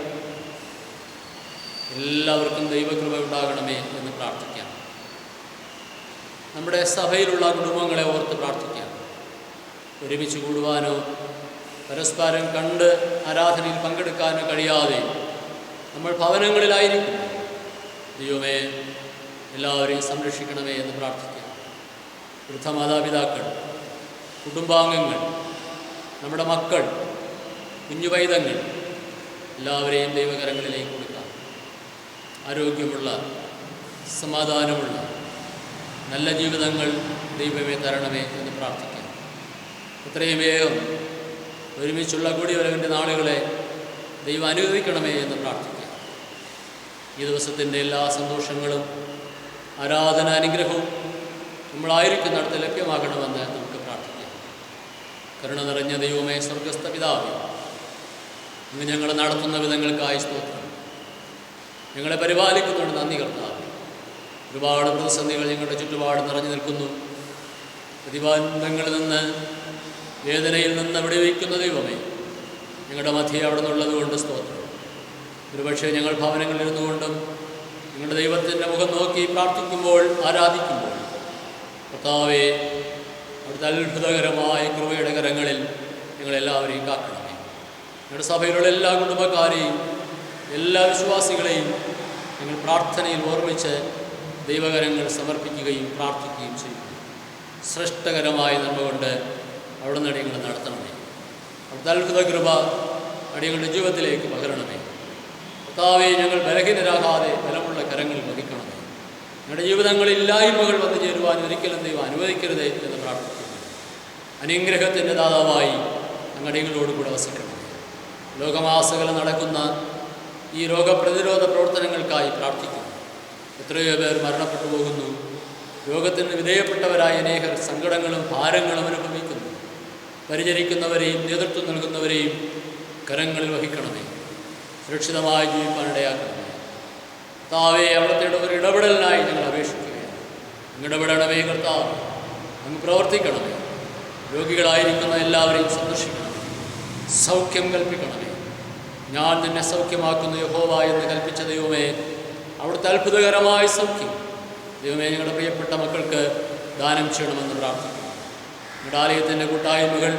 എല്ലാവർക്കും ദൈവകൃപ ഉണ്ടാകണമേ എന്ന് പ്രാർത്ഥിക്കാം. നമ്മുടെ സഭയിലുള്ള കുടുംബങ്ങളെ ഓർത്ത് പ്രാർത്ഥിക്കാം. ഒരുമിച്ച് കൂടുവാനോ പരസ്പരം കണ്ട് ആരാധനയിൽ പങ്കെടുക്കാനോ കഴിയാതെ നമ്മൾ ഭവനങ്ങളിലായിരിക്കും. ദൈവമേ, എല്ലാവരെയും സംരക്ഷിക്കണമേ എന്ന് പ്രാർത്ഥിക്കാം. വൃദ്ധമാതാപിതാക്കൾ, കുടുംബാംഗങ്ങൾ, നമ്മുടെ മക്കൾ, കുഞ്ഞു പൈതങ്ങൾ എല്ലാവരെയും ദൈവകരങ്ങളിലേക്ക് കൊടുക്കാം. ആരോഗ്യമുള്ള, സമാധാനമുള്ള നല്ല ജീവിതങ്ങൾ ദൈവമേ തരണമേ എന്ന് പ്രാർത്ഥിക്കാം. എത്രയും വേഗം ഒരുമിച്ചുള്ള കൂടിവരവിൻ്റെ നാളുകളെ ദൈവം അനുവദിക്കണമേ എന്ന് പ്രാർത്ഥിക്കാം. ഈ ദിവസത്തിൻ്റെ എല്ലാ സന്തോഷങ്ങളും ആരാധന അനുഗ്രഹവും നമ്മളായിരിക്കുന്നിടത്ത് ലഭ്യമാകണമെന്ന് നമുക്ക് പ്രാർത്ഥിക്കാം. കരുണ നിറഞ്ഞ ദൈവമേ, സ്വർഗസ്ഥ പിതാവേ, ഇന്ന് ഞങ്ങൾ നടത്തുന്ന വിധങ്ങൾക്കായി സ്തോത്രം. ഞങ്ങളെ പരിപാലിക്കുന്നതുകൊണ്ട് നന്ദി കർത്താവേ. ഒരുപാട് പ്രതിസന്ധികൾ ഞങ്ങളുടെ ചുറ്റുപാട് നിറഞ്ഞു നിൽക്കുന്നു. പ്രതിബന്ധങ്ങളിൽ നിന്ന്, വേദനയിൽ നിന്ന് വിടുവിക്കുന്ന ദൈവമേ, ഞങ്ങളുടെ മധ്യേ അവിടെ നിന്നുള്ളത് കൊണ്ട് സ്തോത്രം. ഒരുപക്ഷെ ഞങ്ങൾ ഭവനങ്ങളിലിരുന്നു കൊണ്ടും ഞങ്ങളുടെ ദൈവത്തിൻ്റെ മുഖം നോക്കി പ്രാർത്ഥിക്കുമ്പോൾ, ആരാധിക്കുമ്പോൾ കർത്താവേ, അവിടുത്തെ അത്ഭുതകരമായ കൃപയുടെ കരങ്ങളിൽ ഞങ്ങളെല്ലാവരെയും കാക്കണമേ. ഞങ്ങളുടെ സഭയിലുള്ള എല്ലാ കുടുംബക്കാരെയും എല്ലാ വിശ്വാസികളെയും ഞങ്ങൾ പ്രാർത്ഥനയിൽ ഓർമ്മിച്ച് ദൈവകരങ്ങൾ സമർപ്പിക്കുകയും പ്രാർത്ഥിക്കുകയും ചെയ്യുന്നു. ശ്രേഷ്ഠകരമായ നന്മ കൊണ്ട് അവിടെ നിന്ന് അടിയങ്ങൾ നടത്തണമേ. അവിടുത്തെ അത്ഭുത കൃപ അടിയങ്ങളുടെ ജീവിതത്തിലേക്ക് പകരണമേ. കർത്താവേ, ഞങ്ങൾ ബലഹീനരാകാതെ ബലമുള്ള കരങ്ങൾ വഹിക്കണമേ. ഞങ്ങളുടെ ജീവിതങ്ങളിൽ ഇല്ലായ്മകൾ വന്നു ചേരുവാൻ ഒരിക്കലും ദൈവം അനുവദിക്കരുതേ എന്ന് പ്രാർത്ഥിക്കുന്നു. അനുഗ്രഹത്തിൻ്റെ ദാതാവായി ഞങ്ങളോട് കൂടെ വസിക്കണമേ. ലോകമാസകലം നടക്കുന്ന ഈ രോഗപ്രതിരോധ പ്രവർത്തനങ്ങൾക്കായി പ്രാർത്ഥിക്കുന്നു. എത്രയോ പേർ മരണപ്പെട്ടു പോകുന്നു. രോഗത്തിന് വിധേയപ്പെട്ടവരായ അനേകർ സങ്കടങ്ങളും ഭാരങ്ങളും അനുഭവിക്കുന്നു. പരിചരിക്കുന്നവരെയും നേതൃത്വം നൽകുന്നവരെയും കരങ്ങളിൽ വഹിക്കണമേ. സുരക്ഷിതമായി ജീവിക്കാനിടയാക്കണമേ. കർത്താവേ, അവിടുത്തെ ഒരു ഇടപെടലിനായി ഞങ്ങൾ അപേക്ഷിക്കുകയാണ്. ഇടപെടണമേ കർത്താവ്, അങ്ങ് പ്രവർത്തിക്കണമേ. രോഗികളായിരിക്കുന്ന എല്ലാവരെയും സന്ദർശിക്കണമേ. സൗഖ്യം കൽപ്പിക്കണമേ. ഞാൻ നിന്നെ സൗഖ്യമാക്കുന്ന യഹോവ എന്ന് കൽപ്പിച്ച ദൈവമേ, അവിടുത്തെ അത്ഭുതകരമായ സൗഖ്യം ദൈവമേ ഞങ്ങളുടെ പ്രിയപ്പെട്ട മക്കൾക്ക് ദാനം ചെയ്യണമെന്ന് പ്രാർത്ഥിക്കുന്നു. ഞങ്ങളുടെ ആലയത്തിൻ്റെ കൂട്ടായ്മകൾ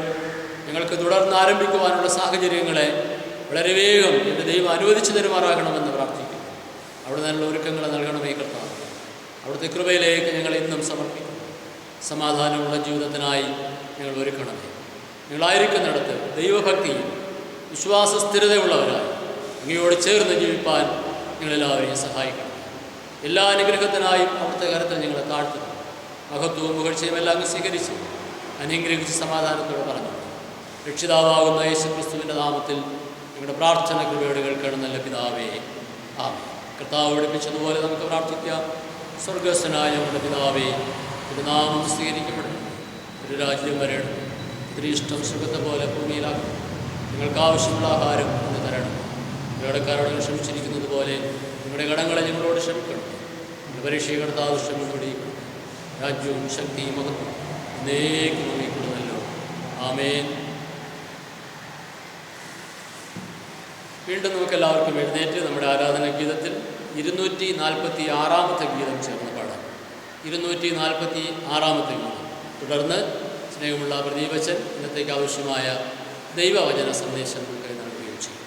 ഞങ്ങൾക്ക് തുടർന്ന് ആരംഭിക്കുവാനുള്ള സാഹചര്യങ്ങളെ വളരെ വേഗം എൻ്റെ ദൈവം അനുവദിച്ചു തരുമാറാകണമെന്ന് പ്രാർത്ഥിക്കുന്നു. അവിടെ നല്ല ഒരുക്കങ്ങൾ നൽകണമേ കർത്താവ്. അവിടുത്തെ കൃപയിലേക്ക് ഞങ്ങൾ ഇന്നും സമർപ്പിക്കുന്നു. സമാധാനമുള്ള ജീവിതത്തിനായി ഞങ്ങൾ ഒരുക്കണമേ. ഞങ്ങളായിരിക്കുന്നിടത്ത് ദൈവഭക്തിയും വിശ്വാസ സ്ഥിരതയുള്ളവരായി അങ്ങയോട് ചേർന്ന് ജീവിപ്പാൻ ഞങ്ങളെല്ലാവരെയും സഹായിക്കണം. എല്ലാ അനുഗ്രഹത്തിനായും അവിടുത്തെ കരത്തിൽ ഞങ്ങളെ താഴ്ത്തുന്നു. മഹത്വവും പുകഴ്ചയും എല്ലാം സ്വീകരിച്ച് അനുഗ്രഹിച്ച് സമാധാനത്തോടെ പറഞ്ഞു. രക്ഷിതാവാകുന്ന യേശുക്രിസ്തുവിൻ്റെ നാമത്തിൽ ഞങ്ങളുടെ പ്രാർത്ഥന കൃപയോട് കേൾക്കണം നല്ല പിതാവേ, ആമേൻ. കർത്താവ് പഠിപ്പിച്ചതുപോലെ നമുക്ക് പ്രാർത്ഥിക്കാം. സ്വർഗസ്ഥനായ നമ്മുടെ പിതാവേ, ഒരു നാമം സ്വീകരിക്കപ്പെടണം, ഒരു രാജ്യം വരണം, ഒത്തിരി ഇഷ്ടം സുഖത്തെ പോലെ ഭൂമിയിലാക്കണം. നിങ്ങൾക്ക് ആവശ്യമുള്ള ആഹാരം ഒന്ന് തരണം. കടക്കാരോട് ക്ഷമിച്ചിരിക്കുന്നത് പോലെ നിങ്ങളുടെ കടങ്ങളെ ഞങ്ങളോട് ക്ഷമിക്കണം. നിങ്ങളുടെ പരീക്ഷയെ കർത്താവ് ക്ഷമിക്കൊണ്ടിരിക്കണം. രാജ്യവും ശക്തിയും മഹത്വം എന്നേക്കും അങ്ങേക്കുള്ളതല്ലോ. ആമേൻ. വീണ്ടും നമുക്കെല്ലാവർക്കും എഴുന്നേറ്റ് നമ്മുടെ ആരാധനാ ഗീതത്തിൽ 246 ഗീതം ചേർന്ന് പാടാം. 246 ഗീതം. തുടർന്ന് സ്നേഹമുള്ള പ്രദീപച്ചൻ ഇന്നത്തേക്ക് ആവശ്യമായ ദൈവവചന സന്ദേശം നമുക്ക് നൽകുകയും ചെയ്യും.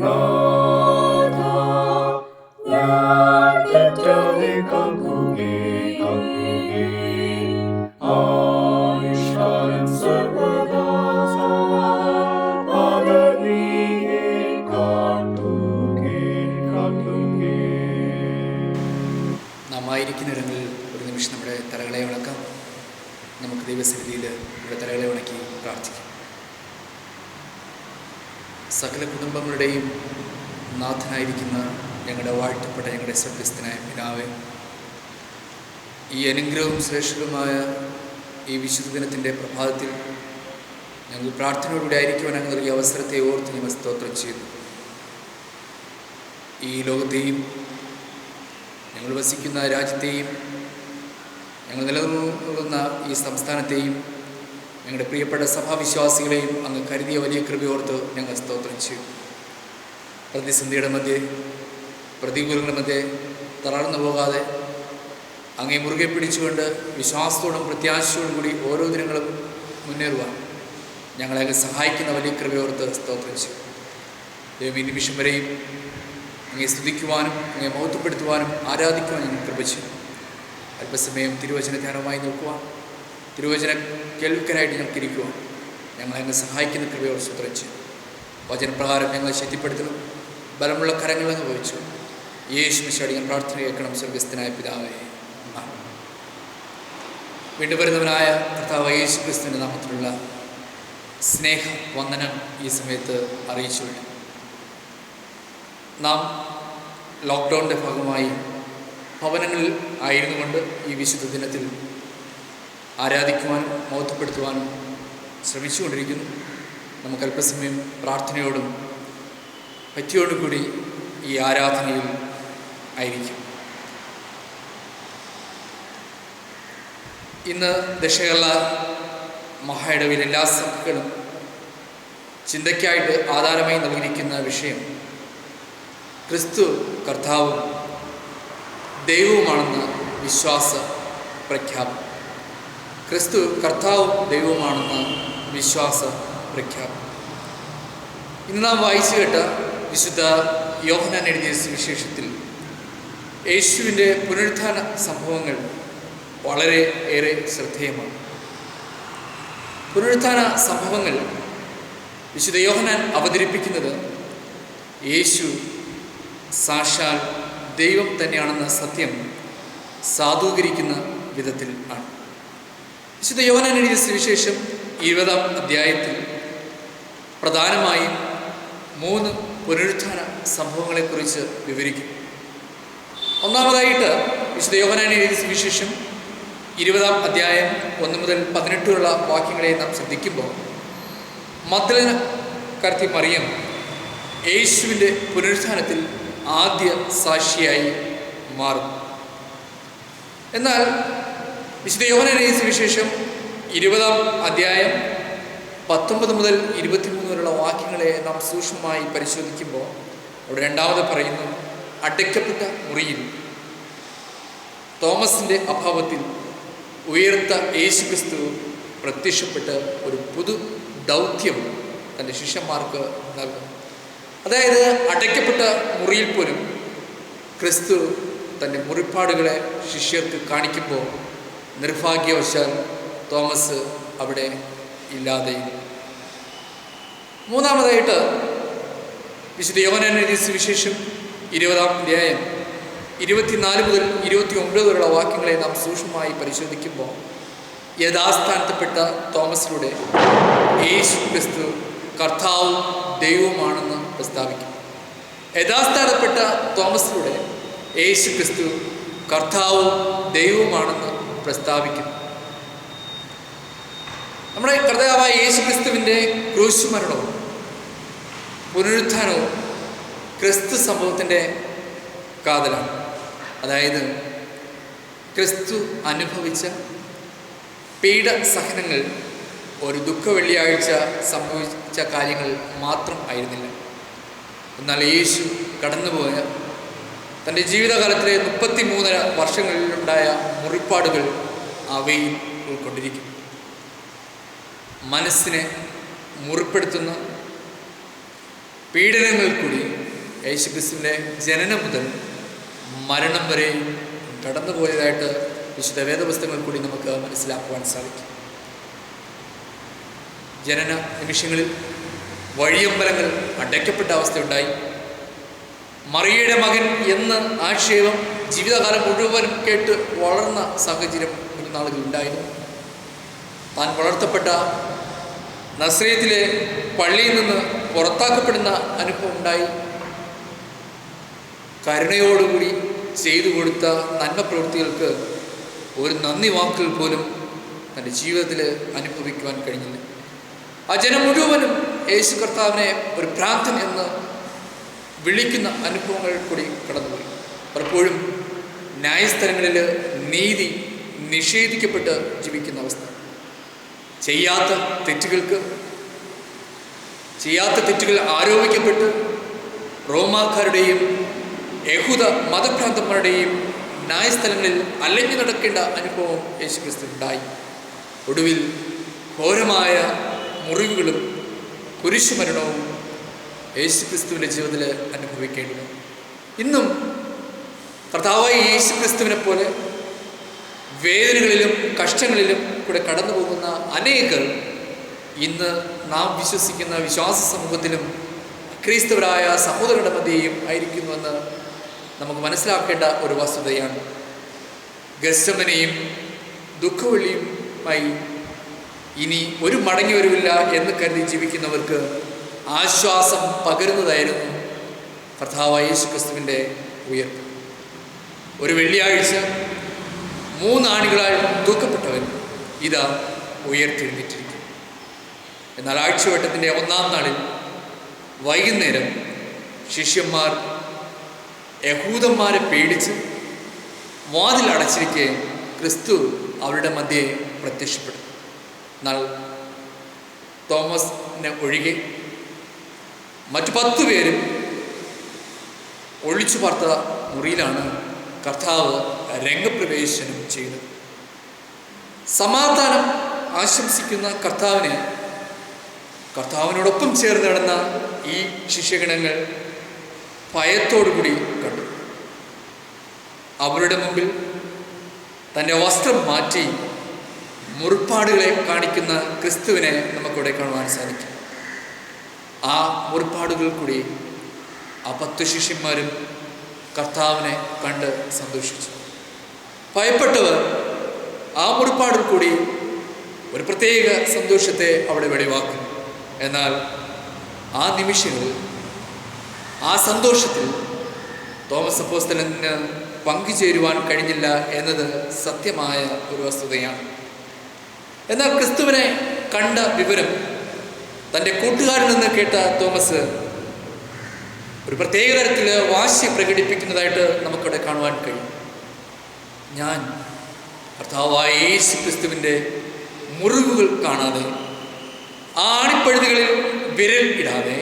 നാം ആയിരിക്കുന്നിടങ്ങളിൽ ഒരു നിമിഷം നമ്മുടെ തലകളെ ഉണക്കാം. നമുക്ക് ദൈവസന്നിധിയിൽ നമ്മുടെ തലകളെ ഉണക്കി പ്രാർത്ഥിക്കാം. സകല കുടുംബങ്ങളുടെയും നാഥനായിരിക്കുന്ന ഞങ്ങളുടെ വാഴ്ത്തപ്പെട്ട ഞങ്ങളുടെ സ്വർഗ്ഗസ്ഥനായ പിതാവേ, ഈ അനുഗ്രഹവും ശ്രേഷ്ഠവുമായ ഈ വിശുദ്ധ ദിനത്തിൻ്റെ പ്രഭാതത്തിൽ ഞങ്ങൾ പ്രാർത്ഥനയോടുകൂടി ആയിരിക്കുവാൻ അങ്ങ് നൽകിയ അവസരത്തെ ഓർത്ത് ഞങ്ങൾ സ്തോത്രം ചെയ്തു. ഈ ലോകത്തെയും ഞങ്ങൾ വസിക്കുന്ന രാജ്യത്തെയും ഞങ്ങൾ നിലനിൽക്കുന്ന ഈ സംസ്ഥാനത്തെയും ഞങ്ങളുടെ പ്രിയപ്പെട്ട സഭാവിശ്വാസികളെയും അങ്ങ് കരുതിയ വലിയ കൃപയോർത്ത് ഞങ്ങൾ സ്തോത്രം ചെയ്യും. പ്രതിസന്ധിയുടെ മധ്യേ, പ്രതികൂലങ്ങളുടെ മധ്യേ തളർന്നു പോകാതെ അങ്ങേ മുറുകെ പിടിച്ചുകൊണ്ട് വിശ്വാസത്തോടും പ്രത്യാശയോടും കൂടി ഓരോ ദിനങ്ങളും മുന്നേറുവാൻ ഞങ്ങളെ സഹായിക്കുന്ന വലിയ കൃപയോർത്ത് സ്തോത്രം ചെയ്യും. ദൈവം ഈ നിമിഷം വരെയും അങ്ങേ സ്തുതിക്കുവാനും അങ്ങേ മഹത്വപ്പെടുത്തുവാനും ആരാധിക്കുവാനും ഞങ്ങൾ കൃപ ചെയ്യും. അല്പസമയം തിരുവചന ധ്യാനമായി നോക്കുവാൻ, തിരുവചന കേൾവിക്കാനായിട്ട് ഞങ്ങൾക്ക് ഇരിക്കുവാൻ ഞങ്ങളെ സഹായിക്കുന്ന കൃപയോട് സ്തോത്രം ചെയ്യും. വചനപ്രകാരം ഞങ്ങളെ ശക്തിപ്പെടുത്തണം, ബലമുള്ള കരങ്ങളെന്ന് വഹിച്ചു. യേശു മിശിഹായുടെ ഞാൻ പ്രാർത്ഥന കേൾക്കണം. സ്വർഗ്ഗസ്ഥനായ പിതാവേ, വീണ്ടും വരുന്നവനായ കർത്താവ് യേശു ക്രിസ്തുവിൻ്റെ നാമത്തിലുള്ള സ്നേഹ വന്ദനം ഈ സമയത്ത് അറിയിച്ചു. നാം ലോക്ക്ഡൗണിൻ്റെ ഭാഗമായി ഭവനങ്ങളിൽ ആയിരുന്നു കൊണ്ട് ഈ വിശുദ്ധ ദിനത്തിൽ ആരാധിക്കുവാനും മഹത്വപ്പെടുത്തുവാനും ശ്രമിച്ചുകൊണ്ടിരിക്കുന്നു. നമുക്ക് അല്പസമയം പ്രാർത്ഥനയോടും ഭക്തിയോടും കൂടി ഈ ആരാധനയിൽ ആയിരിക്കും. ഇന്ന് ദശകള്ള മഹായിടവിൽ എല്ലാ സഭകളും ചിന്തയ്ക്കായിട്ട് ആധാരമായി നൽകിയിരിക്കുന്ന വിഷയം ക്രിസ്തു കർത്താവും ദൈവവുമാണെന്ന വിശ്വാസ പ്രഖ്യാപനം. ക്രിസ്തു കർത്താവും ദൈവവുമാണെന്ന വിശ്വാസ പ്രഖ്യാപനം. ഇന്ന് നാം വായിച്ചു കേട്ട വിശുദ്ധ യോഹന്നാൻ എഴുതിയ സുവിശേഷത്തിൽ യേശുവിൻ്റെ പുനരുത്ഥാന സംഭവങ്ങൾ വളരെ ഏറെ ശ്രദ്ധേയമാണ്. പുനരുത്ഥാന സംഭവങ്ങൾ വിശുദ്ധ യോഹന്നാൻ അവതരിപ്പിക്കുന്നത് യേശു സാക്ഷാൽ ദൈവം തന്നെയാണെന്ന സത്യം സാധൂകരിക്കുന്ന വിധത്തിൽ ആണ്. വിശുദ്ധ യോഹന്നാൻ എഴുതിയ സുവിശേഷം 20-ാം അധ്യായത്തിൽ പ്രധാനമായും 3 പുനരുത്ഥാന സംഭവങ്ങളെക്കുറിച്ച് വിവരിക്കും. ഒന്നാമതായിട്ട് വിശുദ്ധ യോഹന്നാൻ എഴുതിയ സുവിശേഷം 20-ാം അധ്യായം 1 മുതൽ 18 വരെയുള്ള വാക്യങ്ങളെ നാം ശ്രദ്ധിക്കുമ്പോൾ മഗ്ദലക്കാരത്തി മറിയം യേശുവിൻ്റെ പുനരുത്ഥാനത്തിൽ ആദ്യ സാക്ഷിയായി മാറും. എന്നാൽ വിശുദ്ധ യോഹന്നാൻ എഴുതിയ സുവിശേഷം 20-ാം അധ്യായം 19 മുതൽ 23 വരെയുള്ള വാക്യങ്ങളെ നാം സൂക്ഷ്മമായി പരിശോധിക്കുമ്പോൾ അവിടെ രണ്ടാമത് പറയുന്നു, അടയ്ക്കപ്പെട്ട മുറിയിൽ തോമസിൻ്റെ അഭാവത്തിൽ ഉയർത്ത യേശുക്രിസ്തു പ്രത്യക്ഷപ്പെട്ട് ഒരു പുതു ദൗത്യം തൻ്റെ ശിഷ്യന്മാർക്ക് നൽകും. അതായത് അടയ്ക്കപ്പെട്ട മുറിയിൽ പോലും ക്രിസ്തു തൻ്റെ മുറിപ്പാടുകളെ ശിഷ്യർക്ക് കാണിക്കുമ്പോൾ നിർഭാഗ്യവശാൽ തോമസ് അവിടെ ഇല്ലാതെ. മൂന്നാമതായിട്ട് വിശുദ്ധ യോഹന്നാൻ എഴുതിയ സുവിശേഷം 20-ാം അധ്യായം 24 മുതൽ 29 വരെയുള്ള വാക്യങ്ങളെ നാം സൂക്ഷ്മമായി പരിശോധിക്കുമ്പോൾ യഥാസ്ഥാനത്തപ്പെട്ട തോമസിലൂടെ യേശു ക്രിസ്തു കർത്താവും ദൈവവുമാണെന്ന് പ്രസ്താവിക്കും. യഥാസ്ഥാനപ്പെട്ട തോമസിലൂടെ യേശു ക്രിസ്തു കർത്താവും ദൈവവുമാണെന്ന് പ്രസ്താവിക്കും. നമ്മുടെ കർത്താവായ യേശു ക്രിസ്തുവിൻ്റെ ക്രൂശുമരണവും പുനരുത്ഥാനവും ക്രിസ്തു സംഭവത്തിൻ്റെ കാതലാണ്. അതായത് ക്രിസ്തു അനുഭവിച്ച പീഡസഹനങ്ങൾ ഒരു ദുഃഖ വെള്ളിയാഴ്ച സംഭവിച്ച കാര്യങ്ങൾ മാത്രം ആയിരുന്നില്ല. എന്നാൽ യേശു കടന്നുപോയ തൻ്റെ ജീവിതകാലത്തിലെ 33 വർഷങ്ങളിലുണ്ടായ മുറിപ്പാടുകൾ അവയിൽ ഉൾക്കൊണ്ടിരിക്കും. മനസ്സിനെ മുറിപ്പെടുത്തുന്ന പീഡനങ്ങളിൽ കൂടി യേശുക്രിസ്തുവിൻ്റെ ജനനം മുതൽ മരണം വരെ കടന്നുപോയതായിട്ട് വിശുദ്ധ വേദപുസ്തകങ്ങളിൽ കൂടി നമുക്ക് മനസ്സിലാക്കുവാൻ സാധിക്കും. ജനന നിമിഷങ്ങളിൽ വഴിയമ്പലങ്ങൾ അടയ്ക്കപ്പെട്ട അവസ്ഥയുണ്ടായി. മറിയയുടെ മകൻ എന്ന ആക്ഷേപം ജീവിതകാലം മുഴുവനും കേട്ട് വളർന്ന സാഹചര്യം കുഞ്ഞുനാളുകളുണ്ടായിരുന്നു. താൻ വളർത്തപ്പെട്ട നസ്രയത്തിലെ പള്ളിയിൽ നിന്ന് പുറത്താക്കപ്പെടുന്ന അനുഭവം ഉണ്ടായി. കരുണയോടുകൂടി ചെയ്തു കൊടുത്ത നന്മ പ്രവൃത്തികൾക്ക് ഒരു നന്ദി വാക്കുകൾ പോലും തൻ്റെ ജീവിതത്തിൽ അനുഭവിക്കുവാൻ കഴിഞ്ഞില്ല. ആ ജനം മുഴുവനും യേശു കർത്താവിനെ ഒരു ഭ്രാന്തൻ എന്ന് വിളിക്കുന്ന അനുഭവങ്ങൾ കൂടി കടന്നുപോയി. പലപ്പോഴും ന്യായസ്ഥലങ്ങളിൽ നീതി നിഷേധിക്കപ്പെട്ട് ജീവിക്കുന്ന അവസ്ഥ. ചെയ്യാത്ത തെറ്റുകൾ ആരോപിക്കപ്പെട്ട് റോമാക്കാരുടെയും യഹൂദ മതഭ്രാന്തന്മാരുടെയും ന്യായസ്ഥലങ്ങളിൽ അലഞ്ഞു നടക്കേണ്ട അനുഭവം യേശുക്രിസ്തു ഉണ്ടായി. ഒടുവിൽ ഘോരമായ മുറിവുകളും കുരിശുമരണവും യേശുക്രിസ്തുവിൻ്റെ ജീവിതത്തിൽ അനുഭവിക്കേണ്ടി വന്നു. ഇന്നും കർത്താവായ യേശുക്രിസ്തുവിനെ പോലെ വേദനകളിലും കഷ്ടങ്ങളിലും കൂടെ കടന്നു പോകുന്ന അനേകർ ഇന്ന് നാം വിശ്വസിക്കുന്ന വിശ്വാസ സമൂഹത്തിലും ക്രൈസ്തവരായ സഹോദരരുടെ മധ്യയും ആയിരിക്കുന്നുവെന്ന് നമുക്ക് മനസ്സിലാക്കേണ്ട ഒരു വസ്തുതയാണ്. ഗത്സമനയും ദുഃഖവെള്ളിയുമായി ഇനി ഒരു മടങ്ങി വരില്ല എന്ന് കരുതി ജീവിക്കുന്നവർക്ക് ആശ്വാസം പകരുന്നതായിരുന്നു കർത്താവായ യേശുക്രിസ്തുവിൻ്റെ ഉയർപ്പ്. ഒരു വെള്ളിയാഴ്ച 3 ആണികളാൽ തൂക്കപ്പെട്ടവൻ ഇതാ ഉയർത്തെഴുന്നേറ്റിരിക്കും. എന്നാൽ ആഴ്ചവട്ടത്തിൻ്റെ 1-ാം നാളിൽ വൈകുന്നേരം ശിഷ്യന്മാർ യഹൂദന്മാരെ പേടിച്ച് വാതിൽ അടച്ചിരിക്കെ ക്രിസ്തു അവരുടെ മധ്യേ പ്രത്യക്ഷപ്പെടും. എന്നാൽ തോമസിനെ ഒഴികെ മറ്റു 10 പേരും ഒളിച്ചു പാർത്ത മുറിയിലാണ് കർത്താവ് രംഗപ്രവേശനം ചെയ്തത്. സമാധാനം ആശംസിക്കുന്ന കർത്താവിനോടൊപ്പം ചേർന്ന് നടന്ന ഈ ശിഷ്യഗണങ്ങൾ ഭയത്തോടുകൂടി കണ്ടു. അവരുടെ മുമ്പിൽ തൻ്റെ വസ്ത്രം മാറ്റി മുറിപ്പാടുകളെ കാണിക്കുന്ന ക്രിസ്തുവിനെ നമുക്കിവിടെ കാണുവാൻ സാധിക്കും. ആ മുറിപ്പാടുകൾ കൂടി ആ 10 ശിഷ്യന്മാരും കർത്താവിനെ കണ്ട് സന്തോഷിച്ചു. ഭയപ്പെട്ടവർ ആ മുറിപ്പാടിൽ കൂടി ഒരു പ്രത്യേക സന്തോഷത്തെ അവിടെ വെളിവാക്കുന്നു. എന്നാൽ ആ നിമിഷങ്ങളിൽ ആ സന്തോഷത്തിൽ തോമസ് അപ്പോസ്തലന് പങ്കുചേരുവാൻ കഴിഞ്ഞില്ല എന്നത് സത്യമായ ഒരു വസ്തുതയാണ്. എന്നാൽ ക്രിസ്തുവിനെ കണ്ട വിവരം തൻ്റെ കൂട്ടുകാരിൽ നിന്ന് കേട്ട തോമസ് ഒരു പ്രത്യേക തരത്തിൽ വാശി പ്രകടിപ്പിക്കുന്നതായിട്ട് നമുക്കിവിടെ കാണുവാൻ കഴിയും. ഞാൻ കർത്താവായ യേശു ക്രിസ്തുവിൻ്റെ മുറിവുകൾ കാണാതെ, ആ ആണിപ്പഴുതുകളിൽ വിരൽ ഇടാതെ,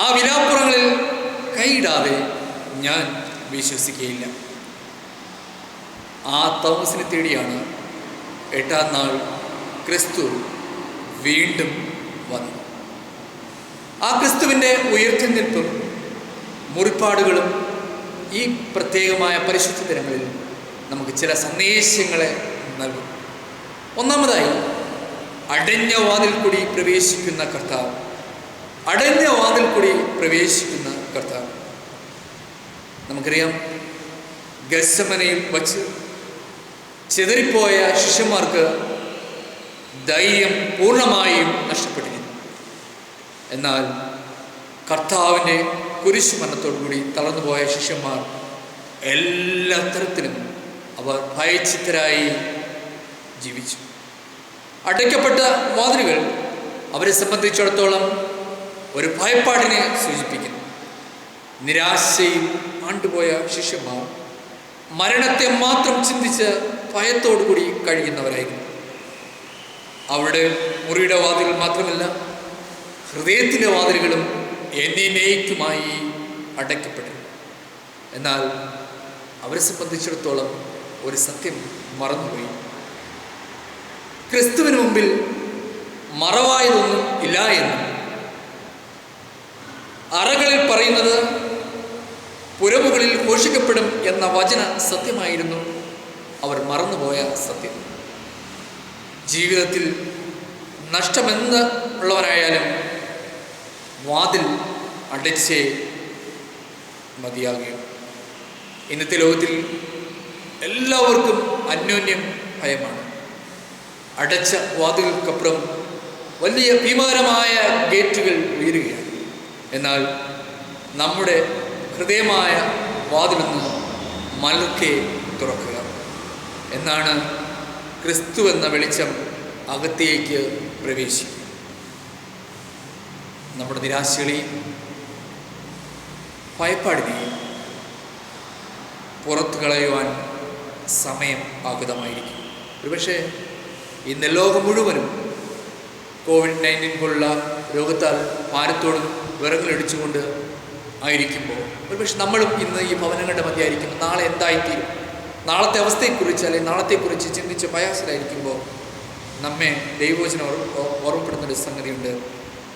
ആ വിലാപ്പുറങ്ങളിൽ കൈയിടാതെ ഞാൻ വിശ്വസിക്കുകയില്ല. ആ തോമസിനെ തേടിയാണ് 8-ാം നാൾ ക്രിസ്തു വീണ്ടും വന്നു. ആ ക്രിസ്തുവിൻ്റെ ഉയർത്തെഴുന്നേൽപ്പും മുറിപ്പാടുകളും ഈ പ്രത്യേകമായ പരിശുദ്ധ ദിനങ്ങളിൽ നമുക്ക് ചില സന്ദേശങ്ങളെ നൽകും. ഒന്നാമതായി, അടഞ്ഞ വാതിൽ കൂടി പ്രവേശിക്കുന്ന കർത്താവ്. അടഞ്ഞ വാതിൽ കൂടി പ്രവേശിക്കുന്ന കർത്താവ്. നമുക്കറിയാം, ഗത്സമനയിൽ വച്ച് ചിതറിപ്പോയ ശിഷ്യന്മാർക്ക് ധൈര്യം പൂർണ്ണമായും നഷ്ടപ്പെട്ടിരുന്നു. എന്നാൽ കർത്താവിൻ്റെ കുരിശുമരണത്തോടുകൂടി തളർന്നുപോയ ശിഷ്യന്മാർ എല്ലാ തരത്തിലും അവർ ഭയചിത്തരായി ജീവിച്ചു. അടയ്ക്കപ്പെട്ട വാതിലുകൾ അവരെ സംബന്ധിച്ചിടത്തോളം ഒരു ഭയപ്പാടിനെ സൂചിപ്പിക്കുന്നു. നിരാശയിൽ ആണ്ടുപോയ ശിഷ്യന്മാർ മരണത്തെ മാത്രം ചിന്തിച്ച് ഭയത്തോടുകൂടി കഴിയുന്നവരായിരുന്നു. അവരുടെ മുറിയുടെ വാതിലുകൾ മാത്രമല്ല, ഹൃദയത്തിൻ്റെ വാതിലുകളും എന്നേക്കുമായി അടയ്ക്കപ്പെട്ടു. എന്നാൽ അവരെ സംബന്ധിച്ചിടത്തോളം ഒരു സത്യം മറന്നുപോയി. ക്രിസ്തുവിന് മുമ്പിൽ മറവായതൊന്നും ഇല്ല എന്നും അറകളിൽ പറയുന്നത് പുരമുകളിൽ ഘോഷിക്കപ്പെടും എന്ന വചന സത്യമായിരുന്നു അവർ മറന്നുപോയ സത്യം. ജീവിതത്തിൽ നഷ്ടമെന്ന് ഉള്ളവരായാലും വാതിൽ അടച്ചേ മതിയാകുകയും. ഇന്നത്തെ ലോകത്തിൽ എല്ലാവർക്കും അന്യോന്യം ഭയമാണ്. അടച്ച വാതിലുകൾക്കപ്പുറം വലിയ ഭീമാകരമായ ഗേറ്റുകൾ ഉയരുകയാണ്. എന്നാൽ നമ്മുടെ ഹൃദയമായ വാതിലൊന്ന് മലർക്കെ തുറക്കുക. എന്നാണ് ക്രിസ്തു എന്ന വെളിച്ചം അകത്തേക്ക് പ്രവേശിക്കും. നമ്മുടെ നിരാശകളെയും ഭയപ്പാടിനെയും പുറത്തു കളയുവാൻ സമയം ആഗതമായിരിക്കും. ഒരുപക്ഷെ ഇന്ന് ലോകം മുഴുവനും COVID-19 പോലുള്ള രോഗത്താൽ ഭാരത്തോടും വിറകിലടിച്ചുകൊണ്ട് ആയിരിക്കുമ്പോൾ ഒരുപക്ഷെ നമ്മളും ഇന്ന് ഈ ഭവനങ്ങളുടെ മധ്യമായിരിക്കും. നാളെ എന്തായിത്തീരും, നാളത്തെ അവസ്ഥയെക്കുറിച്ച് അല്ലെങ്കിൽ നാളത്തെക്കുറിച്ച് ചിന്തിച്ച് പ്രയാസത്തിലായിരിക്കുമ്പോൾ നമ്മെ ദൈവവചനം ഓർമ്മപ്പെടുന്നൊരു സംഗതിയുണ്ട്.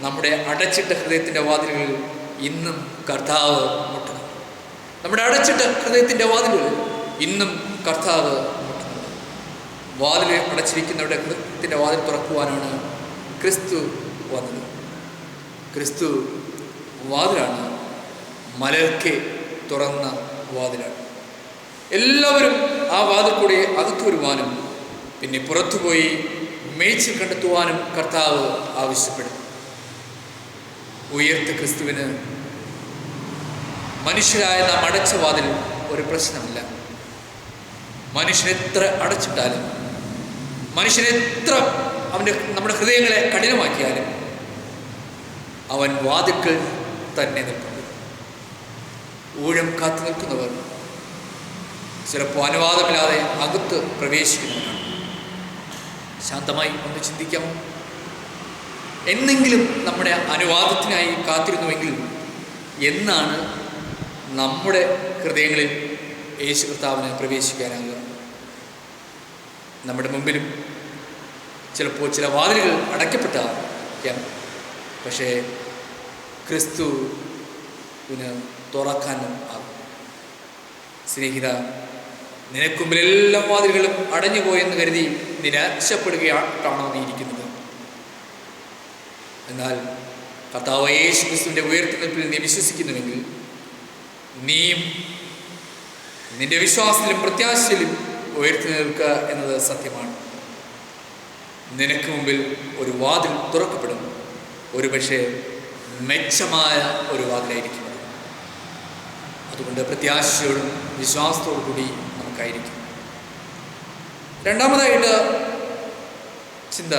നമ്മുടെ അടച്ചിട്ട ഹൃദയത്തിൻ്റെ വാതിലുകളിൽ ഇന്നും കർത്താവ് മുട്ടുന്നു. നമ്മുടെ അടച്ചിട്ട ഹൃദയത്തിൻ്റെ വാതിലുകളിൽ ഇന്നും കർത്താവ് മുട്ടുന്നു. വാതിൽ അടച്ചിരിക്കുന്നവരുടെ ഹൃദയത്തിൻ്റെ വാതിൽ തുറക്കുവാനാണ് ക്രിസ്തു വന്നത്. ക്രിസ്തു വാതിലാണ്, മലർക്കെ തുറന്ന വാതിലാണ്. എല്ലാവരും ആ വാതിൽ കൂടി അകത്തു വരുവാനും പിന്നെ പുറത്തുപോയി മേച്ചിൽ കണ്ടെത്തുവാനും കർത്താവ് ആവശ്യപ്പെടുന്നു. ഉയർത്ത ക്രിസ്തുവിന് മനുഷ്യരായ നാം അടച്ച വാതിൽ ഒരു പ്രശ്നമില്ല. മനുഷ്യനെത്ര അടച്ചിട്ടാലും, മനുഷ്യനെത്ര നമ്മുടെ ഹൃദയങ്ങളെ കഠിനമാക്കിയാലും അവൻ വാതിൽക്കൽ തന്നെ നിൽക്കുന്നു. ഊഴം കാത്തു നിൽക്കുന്നവർ ചിലപ്പോൾ അനുവാദമില്ലാതെ അകത്ത് പ്രവേശിക്കുന്നവരാണ്. ശാന്തമായി ഒന്ന് ചിന്തിക്കാം. എന്നെങ്കിലും നമ്മുടെ അനുവാദത്തിനായി കാത്തിരുന്നുവെങ്കിൽ എന്നാണ് നമ്മുടെ ഹൃദയങ്ങളിൽ യേശു കർത്താവിന് പ്രവേശിക്കാനാകുക? നമ്മുടെ മുമ്പിലും ചിലപ്പോൾ ചില വാതിലുകൾ അടയ്ക്കപ്പെട്ടായിരിക്കാം. പക്ഷേ ക്രിസ്തുവിന് തുറക്കാനും ആകും. സ്നേഹിത, നിനക്ക് മുമ്പിൽ എല്ലാ വാതിലുകളും അടഞ്ഞുപോയെന്ന് കരുതി നിരാശപ്പെടുകയാണോ നീ ഇരിക്കുന്നത്? എന്നാൽ കർത്താവ് യേശു ക്രിസ്തുവിൻ്റെ ഉയർത്തെഴുന്നേൽപ്പിൽ നീ വിശ്വസിക്കുന്നുവെങ്കിൽ നീയും നിന്റെ വിശ്വാസത്തിലും പ്രത്യാശയിലും ഉയർത്തെഴുന്നേൽക്കുക എന്നത് സത്യമാണ്. നിനക്ക് മുമ്പിൽ ഒരു വാതിൽ തുറക്കപ്പെടും. ഒരുപക്ഷെ മെച്ചമായ ഒരു വാതിലായിരിക്കും. അതുകൊണ്ട് പ്രത്യാശയോടും വിശ്വാസത്തോടു കൂടി നമുക്കായിരിക്കും. രണ്ടാമതായിട്ട് ചിന്ത,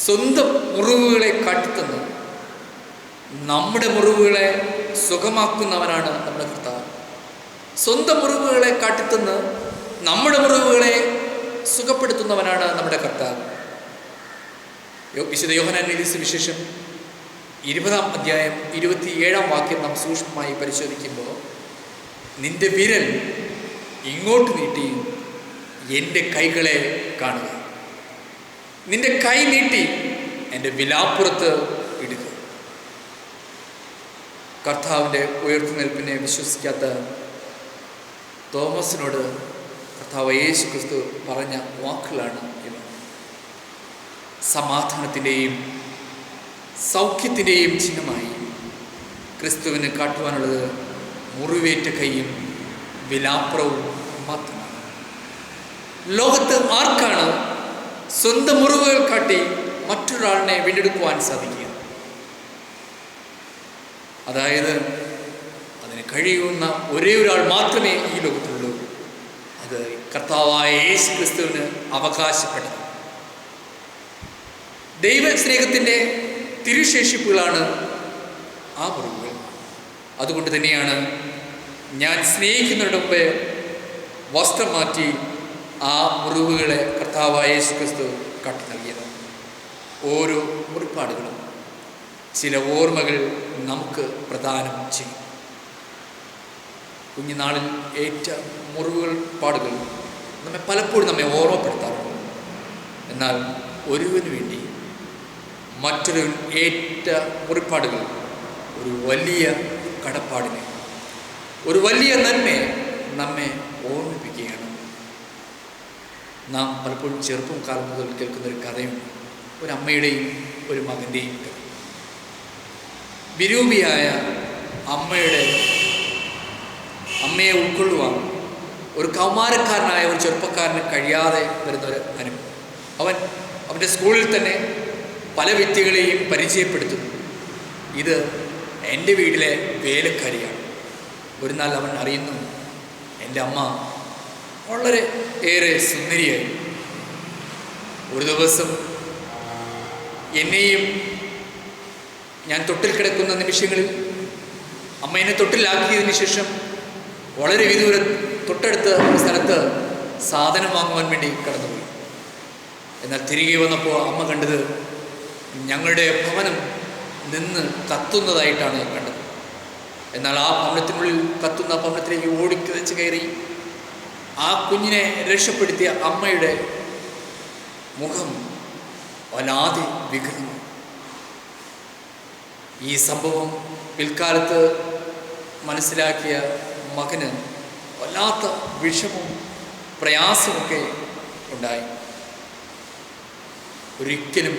സ്വന്തം മുറിവുകളെ കാട്ടിത്തന്ന് നമ്മുടെ മുറിവുകളെ സുഖമാക്കുന്നവനാണ് നമ്മുടെ കർത്താവ്. സ്വന്തം മുറിവുകളെ കാട്ടിത്തന്ന് നമ്മുടെ മുറിവുകളെ സുഖപ്പെടുത്തുന്നവനാണ് നമ്മുടെ കർത്താവ്. വിശുദ്ധ യോഹന്നാൻ എഴുതിയ സുവിശേഷം 20-ാം അധ്യായം 27-ാം വാക്യം നാം സൂക്ഷ്മമായി പരിശോധിക്കുമ്പോൾ, നിന്റെ വിരൽ ഇങ്ങോട്ട് നീട്ടി എൻ്റെ കൈകളെ കാണുക, നിന്റെ കൈ നീട്ടി എൻ്റെ വിലാപ്പുറത്ത് ഇടുക. കർത്താവിൻ്റെ ഉയർത്തുനിൽപ്പിനെ വിശ്വസിക്കാത്ത തോമസിനോട് കർത്താവ് യേശു ക്രിസ്തു പറഞ്ഞ വാക്കുകളാണ് ഇവ. സമാധാനത്തിൻ്റെയും സൗഖ്യത്തിൻ്റെയും ചിഹ്നമായി ക്രിസ്തുവിന് കാട്ടുവാനുള്ളത് മുറിവേറ്റ കൈയും വിലാപ്പുറവും മാത്രമാണ്. ലോകത്ത് ആർക്കാണ് സ്വന്തം മുറിവുകൾ കാട്ടി മറ്റൊരാളിനെ വീണ്ടെടുക്കുവാൻ സാധിക്കുക? അതായത് അതിന് കഴിയുന്ന ഒരേ ഒരാൾ മാത്രമേ ഈ ലോകത്തുള്ളൂ. അത് കർത്താവായ യേശു ക്രിസ്തുവിന് അവകാശപ്പെട്ടത്. ദൈവസ്നേഹത്തിൻ്റെ തിരുശേഷിപ്പുകളാണ് ആ മുറിവുകൾ. അതുകൊണ്ട് തന്നെയാണ് ഞാൻ സ്നേഹിക്കുന്നവരുടെ മുമ്പേ വസ്ത്രം മാറ്റി ആ മുറിവുകളെ കർത്താവായ യേശു ക്രിസ്തു കാട്ടി നൽകിയത്. ഓരോ മുറിപ്പാടുകളും ചില ഓർമ്മകൾ നമുക്ക് പ്രദാനം ചെയ്യും. കുഞ്ഞുനാളിൽ ഏറ്റ മുറിവുകൾ പാടുകൾ പലപ്പോഴും നമ്മെ ഓർമ്മപ്പെടുത്താറുണ്ട്. എന്നാൽ ഒരുവന് വേണ്ടി മറ്റൊരു ഏറ്റ മുറിപ്പാടുകൾ ഒരു വലിയ കടപ്പാടിനെ, ഒരു വലിയ നന്മയെ നമ്മെ ഓർമ്മിപ്പിക്കുകയാണ്. നാം പലപ്പോഴും ചെറുപ്പം കാലം മുതൽ കേൾക്കുന്നൊരു കഥയുണ്ട്. ഒരമ്മയുടെയും ഒരു മകൻ്റെയും കഥ. വിരൂപിയായ അമ്മയെ ഉൾക്കൊള്ളുവാൻ ഒരു കൗമാരക്കാരനായ ഒരു ചെറുപ്പക്കാരന് കഴിയാതെ വരുന്നൊരു അനുഭവം. അവൻ്റെ സ്കൂളിൽ തന്നെ പല വ്യക്തികളെയും പരിചയപ്പെടുത്തുന്നു. ഇത് എൻ്റെ വീട്ടിലെ വേലക്കാരിയാണ്. ഒരു നാൾ അവൻ അറിയുന്നു, എൻ്റെ അമ്മ വളരെ ഏറെ സുന്ദരിയായി. ഒരു ദിവസം എന്നെയും ഞാൻ തൊട്ടിൽ കിടക്കുന്ന നിമിഷങ്ങളിൽ അമ്മ എന്നെ തൊട്ടിലാക്കിയതിന് ശേഷം വളരെ വിദൂര തൊട്ടടുത്ത സ്ഥലത്ത് സാധനം വാങ്ങുവാൻ വേണ്ടി കടന്നുപോയി. എന്നാൽ തിരികെ വന്നപ്പോൾ അമ്മ കണ്ടത് ഞങ്ങളുടെ ഭവനം നിന്ന് കത്തുന്നതായിട്ടാണ് കണ്ടത്. എന്നാൽ ആ ഭവനത്തിനുള്ളിൽ കത്തുന്ന ഭവനത്തിലേക്ക് ഓടിക്കിതച്ച് കയറി ആ കുഞ്ഞിനെ രക്ഷപ്പെടുത്തിയ അമ്മയുടെ മുഖം വല്ലാതെ വികൃതമായി. ഈ സംഭവം പിൽക്കാലത്ത് മനസ്സിലാക്കിയ മകന് വല്ലാത്ത വിഷമവും പ്രയാസമൊക്കെ ഉണ്ടായി. ഒരിക്കലും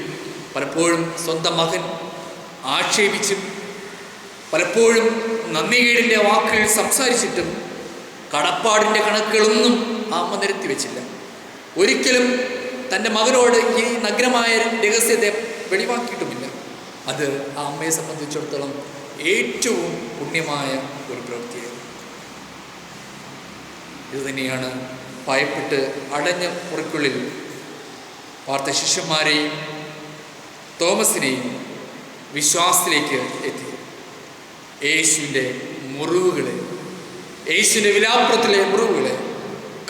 പലപ്പോഴും സ്വന്തം മകൻ ആക്ഷേപിച്ചും പലപ്പോഴും നന്ദികേടിൻ്റെ വാക്കുകൾ സംസാരിച്ചിട്ടും കടപ്പാടിൻ്റെ കണക്കുകളൊന്നും ആ അമ്മ നിരത്തി വെച്ചില്ല. ഒരിക്കലും തൻ്റെ മകനോട് ഈ നഗ്നമായ രഹസ്യത്തെ വെളിവാക്കിയിട്ടുമില്ല. അത് ആ അമ്മയെ സംബന്ധിച്ചിടത്തോളം ഏറ്റവും പുണ്യമായ ഒരു പ്രവൃത്തിയായിരുന്നു. ഇതുതന്നെയാണ് ഭയപ്പെട്ട് അടഞ്ഞ മുറിക്കുള്ളിൽ പാർത്ത ശിഷ്യന്മാരെയും തോമസിനെയും വിശ്വാസത്തിലേക്ക് എത്തി. യേശുവിൻ്റെ മുറിവുകളെ, യേശുവിൻ്റെ വിലാപ്പുറത്തിലെ മുറിവുകളെ,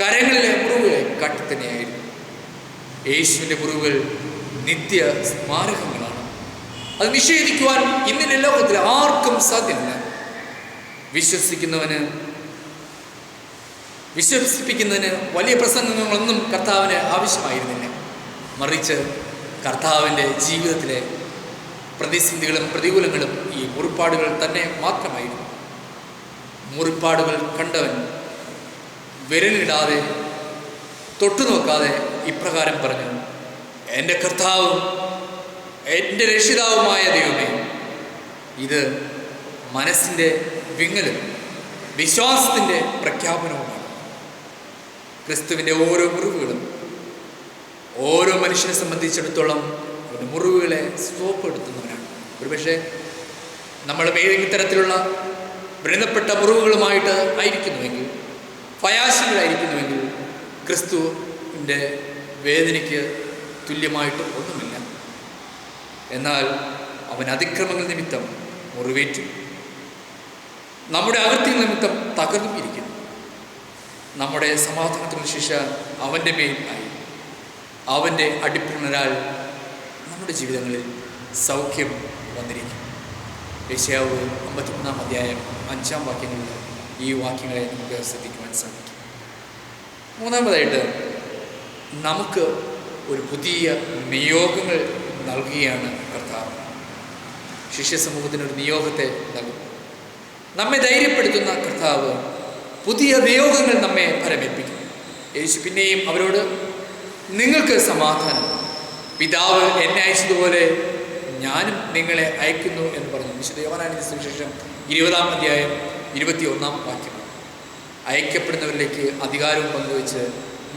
കരങ്ങളിലെ മുറിവുകളെ കാട്ടിത്തന്നെയായിരുന്നു. യേശുവിൻ്റെ മുറിവുകൾ നിത്യ സ്മാരകങ്ങളാണ്. അത് നിഷേധിക്കുവാൻ ഇന്നിൻ്റെ ലോകത്തിൽ ആർക്കും സാധ്യമല്ല. വിശ്വസിപ്പിക്കുന്നതിന് വലിയ പ്രസംഗങ്ങളൊന്നും കർത്താവിന് ആവശ്യമായിരുന്നില്ല. മറിച്ച് കർത്താവിൻ്റെ ജീവിതത്തിലെ പ്രതിസന്ധികളും പ്രതികൂലങ്ങളും ഈ മുറിപ്പാടുകൾ തന്നെ മാത്രമായിരുന്നു. മുറിപ്പാടുകൾ കണ്ടവൻ വിരലിടാതെ തൊട്ടുനോക്കാതെ ഇപ്രകാരം പറഞ്ഞു, എൻ്റെ കർത്താവും എൻ്റെ രക്ഷിതാവുമായ ദൈവമേ. ഇത് മനസ്സിൻ്റെ വിങ്ങലും വിശ്വാസത്തിൻ്റെ പ്രഖ്യാപനവുമാണ്. ക്രിസ്തുവിൻ്റെ ഓരോ മുറിവുകളും ഓരോ മനുഷ്യനെ സംബന്ധിച്ചിടത്തോളം അവരുടെ മുറിവുകളെ സ്തോപ്പെടുത്തുന്നവരാണ്. ഒരുപക്ഷെ നമ്മൾ ഏതെങ്കിലും തരത്തിലുള്ള വ്രണപ്പെട്ട മുറിവുകളുമായിട്ട് ആയിരിക്കുന്നുവെങ്കിൽ, ഭയാശങ്കരായിരിക്കുന്നുവെങ്കിൽ, ക്രിസ്തുവിൻ്റെ വേദനയ്ക്ക് തുല്യമായിട്ട് ഒന്നുമില്ല. എന്നാൽ അവൻ അതിക്രമങ്ങൾ നിമിത്തം മുറിവേറ്റു, നമ്മുടെ അകൃത്യ നിമിത്തം തകർന്നും ഇരിക്കുന്നു. നമ്മുടെ സമാധാനത്തിനുള്ള ശിക്ഷ അവൻ്റെ മേൽ ആയി. അവൻ്റെ അടിപ്പിണരാൽ നമ്മുടെ ജീവിതങ്ങളിൽ സൗഖ്യം വന്നിരിക്കും. യെശയ്യാവ് 53-ാം അധ്യായം 5-ാം വാക്യങ്ങളിൽ ഈ വാക്യങ്ങളെ നമുക്ക് ശ്രദ്ധിക്കുവാൻ സാധിക്കും. മൂന്നാമതായിട്ട് നമുക്ക് ഒരു പുതിയ നിയോഗങ്ങൾ നൽകുകയാണ് കർത്താവ്. ശിഷ്യ സമൂഹത്തിനൊരു നിയോഗത്തെ നൽകും. നമ്മെ ധൈര്യപ്പെടുത്തുന്ന കർത്താവ് പുതിയ നിയോഗങ്ങൾ നമ്മെ ഫലമേൽപ്പിക്കും. യേശു പിന്നെയും അവരോട്, നിങ്ങൾക്ക് സമാധാനം, പിതാവ് എന്നെ അയച്ചതുപോലെ ഞാനും നിങ്ങളെ അയക്കുന്നു എന്ന് പറഞ്ഞു. വിശുദ്ധ യോഹന്നാന്റെ സുവിശേഷം 20-ാം അധ്യായം 21-ാം വാക്യം. അയക്കപ്പെടുന്നവരിലേക്ക് അധികാരവും പങ്കുവെച്ച്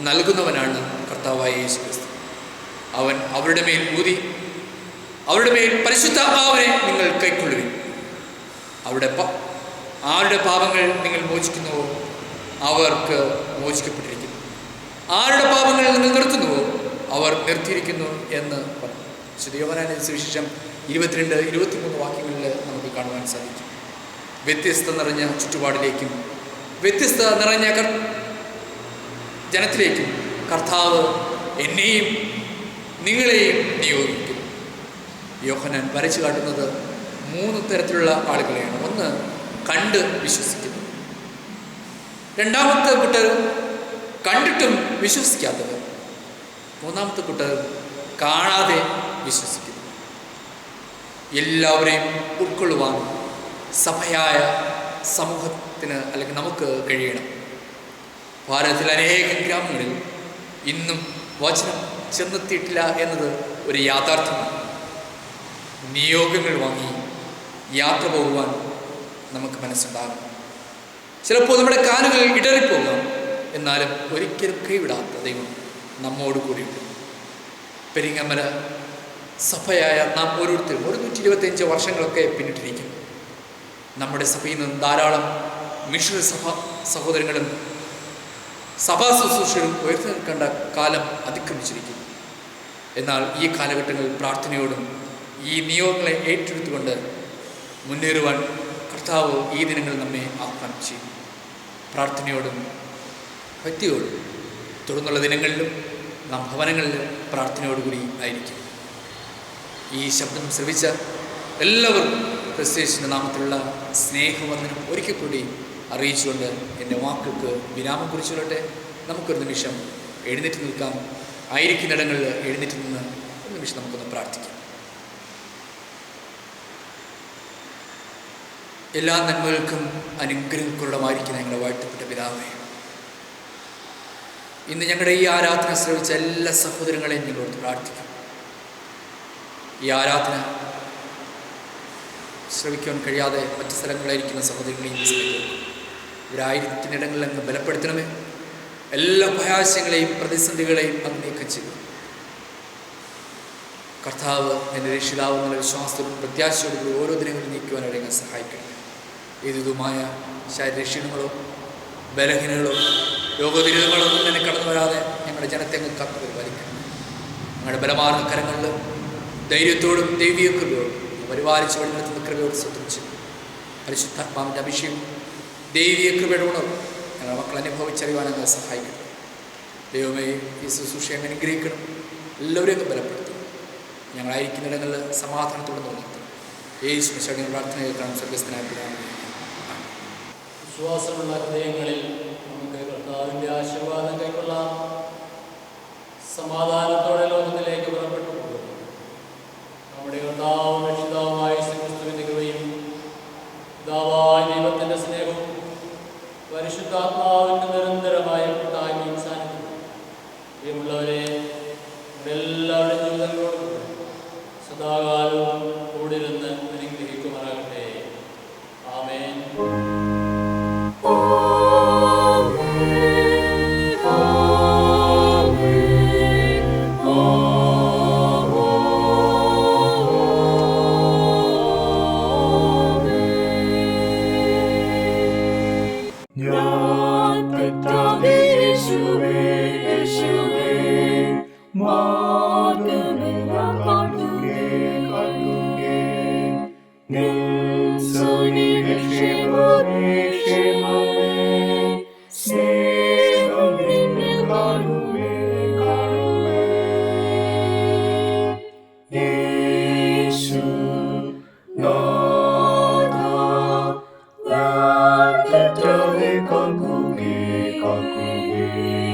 നൽകുന്നവനാണ് കർത്താവായ യേശു ക്രിസ്തു. അവൻ അവരുടെ മേൽ ഊതി, അവരുടെ മേൽ പരിശുദ്ധാത്മാവിനെ നിങ്ങൾ കൈക്കൊള്ളുവിൻ. ആരുടെ പാപങ്ങൾ നിങ്ങൾ മോചിക്കുന്നുവോ അവർക്ക് മോചിക്കപ്പെട്ടിരിക്കുന്നു, ആരുടെ പാപങ്ങൾ നിങ്ങൾ നിർത്തുന്നുവോ അവർ നിർത്തിയിരിക്കുന്നു എന്ന് പറഞ്ഞു. വിശുദ്ധ യോഹന്നാന്റെ സുവിശേഷം 22-23 വാക്യങ്ങളിൽ നമുക്ക് കാണുവാൻ സാധിക്കും. വ്യത്യസ്ത നിറഞ്ഞ ചുറ്റുപാടിലേക്കും വ്യത്യസ്ത നിറഞ്ഞ ജനത്തിലേക്കും കർത്താവ് എന്നെയും നിങ്ങളെയും നിയോഗിക്കുന്നു. യോഹന്നാൻ വരച്ചു കാട്ടുന്നത് 3 തരത്തിലുള്ള ആളുകളെയാണ്. ഒന്ന്, കണ്ട് വിശ്വസിക്കുന്നു. രണ്ടാമത്തെ കൂട്ടർ കണ്ടിട്ടും വിശ്വസിക്കാത്തവർ. മൂന്നാമത്തെ കൂട്ടർ കാണാതെ വിശ്വസിക്കുന്നു. എല്ലാവരെയും ഉൾക്കൊള്ളുവാൻ സഭയായ സമൂഹത്തിന് അല്ലെങ്കിൽ നമുക്ക് കഴിയണം. ഭാരതത്തിലെ അനേകം ഗ്രാമങ്ങളിൽ ഇന്നും വചനം ചെന്നെത്തിയിട്ടില്ല എന്നത് ഒരു യാഥാർത്ഥ്യമാണ്. നിയോഗങ്ങൾ വാങ്ങി യാത്ര പോകുവാൻ നമുക്ക് മനസ്സുണ്ടാകും. ചിലപ്പോൾ നമ്മുടെ കാലുകൾ ഇടറിപ്പോകാം. എന്നാലും ഒരിക്കലും കൈവിടാത്ത ദൈവം നമ്മോട് കൂടിയുണ്ട്. പെരിങ്ങമല സഭയായ നാം ഓരോരുത്തരും 125 വർഷങ്ങളൊക്കെ പിന്നിട്ടിരിക്കും. നമ്മുടെ സഭയിൽ നിന്ന് ധാരാളം മിഷണറി സഹോദരങ്ങളും സഭാ ശുശ്രൂഷകളും ഉയർത്തി നിൽക്കേണ്ട കാലം അതിക്രമിച്ചിരിക്കുന്നു. എന്നാൽ ഈ കാലഘട്ടങ്ങളിൽ പ്രാർത്ഥനയോടും ഈ നിയോഗങ്ങളെ ഏറ്റെടുത്തുകൊണ്ട് മുന്നേറുവാൻ കർത്താവ് ഈ ദിനങ്ങളിൽ നമ്മെ ആഹ്വാനം ചെയ്യും. പ്രാർത്ഥനയോടും ഭക്തിയോടും തുടർന്നുള്ള ദിനങ്ങളിലും നാം ഭവനങ്ങളിലും പ്രാർത്ഥനയോടുകൂടി ആയിരിക്കും. ഈ ശബ്ദം ശ്രവിച്ച എല്ലാവർക്കും ക്രിസ്തുയേശുവിന്റെ നാമത്തിലുള്ള സ്നേഹവന്ദനം ഒരിക്കൽ കൂടി അറിയിച്ചുകൊണ്ട് എൻ്റെ വാക്കുകൾക്ക് വിരാമം കുറിച്ചുകൊള്ളട്ടെ. നമുക്കൊരു നിമിഷം എഴുന്നേറ്റ് നിൽക്കാം. ആയിരിക്കുന്നിടങ്ങളിൽ എഴുന്നേറ്റ് നിന്ന് ഒരു നിമിഷം നമുക്കൊന്ന് പ്രാർത്ഥിക്കാം. എല്ലാ നന്മകൾക്കും അനുഗ്രഹങ്ങളുമായിരിക്കുന്ന ഞങ്ങളുടെ വാഴ്ത്തപ്പെട്ട പിതാവേ, ഇന്ന് ഞങ്ങളുടെ ഈ ആരാധന ശ്രവിച്ച എല്ലാ സഹോദരങ്ങളെയും ഞങ്ങളോട് പ്രാർത്ഥിക്കും. ഈ ആരാധന ശ്രവിക്കാൻ കഴിയാതെ മറ്റു സ്ഥലങ്ങളിലായിരിക്കുന്ന സഹോദരങ്ങളെയും ഇവരായിരിക്കുന്നിടങ്ങളിൽ അങ്ങ് ബലപ്പെടുത്തണമേ. എല്ലാ ഭയാശങ്ങളെയും പ്രതിസന്ധികളെയും അങ്ങ് നീക്കം ചെയ്യും. കർത്താവ് എൻ്റെ രക്ഷിതാവെന്നുള്ള വിശ്വാസത്തോടും പ്രത്യാശയോടും ഓരോ ദിനങ്ങളും നീക്കുവാൻ അവരെ സഹായിക്കണം. ഏതുമായ ശാരീരിക ബലഹീനകളോ രോഗദുരിതങ്ങളോ ഒന്നും തന്നെ കടന്നു വരാതെ ഞങ്ങളുടെ ജനത്തെ അങ്ങ് കാത്തു പരിപാലിക്കണം. ഞങ്ങളുടെ ബലമാർന്ന കരങ്ങളിൽ ധൈര്യത്തോടും ദൈവീയ കൃപയോടും പരിപാലിച്ച് വഴി നടത്തുന്ന കൃപയോട് ശ്രദ്ധിച്ച് പരിശുദ്ധാത്മാവിൻ്റെ അഭിഷേകം ദൈവീയ കൃപയുടെ ഉണർവ് ഞങ്ങളുടെ മക്കൾ അനുഭവിച്ചറിയുവാൻ ഞങ്ങളെ സഹായിക്കണം. ദൈവമേ, ഈ ശുശ്രൂഷയെ അനുഗ്രഹിക്കണം. എല്ലാവരെയും ബലപ്പെടുത്തും. ഞങ്ങളായിരിക്കുന്നിടങ്ങളിൽ സമാധാനത്തോടെ നിർത്തും. യേശു മിശിഹായുടെ പ്രാർത്ഥന കേൾക്കണം. സ്വർഗ്ഗസ്ഥനായ പിതാവേ, വിശ്വാസമുള്ള ഹൃദയങ്ങളിൽ നമുക്ക് കർത്താവിൻ്റെ ആശീർവാദം കൈക്കൊള്ളാം. സമാധാനത്തോടെ ലോകത്തിലേക്ക് പുറപ്പെട്ടു പോകും. നമ്മുടെ കർത്താവും രക്ഷിതാവുമായ ക്രിസ്തുവിന്റെ കൃപയും പിതാവായ ദൈവത്തിൻ്റെ സ്നേഹവും പരിശുദ്ധാത്മാവിൻ്റെ നിരന്തരമായ കൂട്ടായ്മയും സാന്നിധ്യവും പ്രിയമുള്ളവരെ എല്ലാവരുടെയും ജീവിതങ്ങളോടും സദാകാലവും കൂടിരുന്ന് അനുഗ്രഹിക്കുമാറാകട്ടെ. ആമേൻ. Kakuge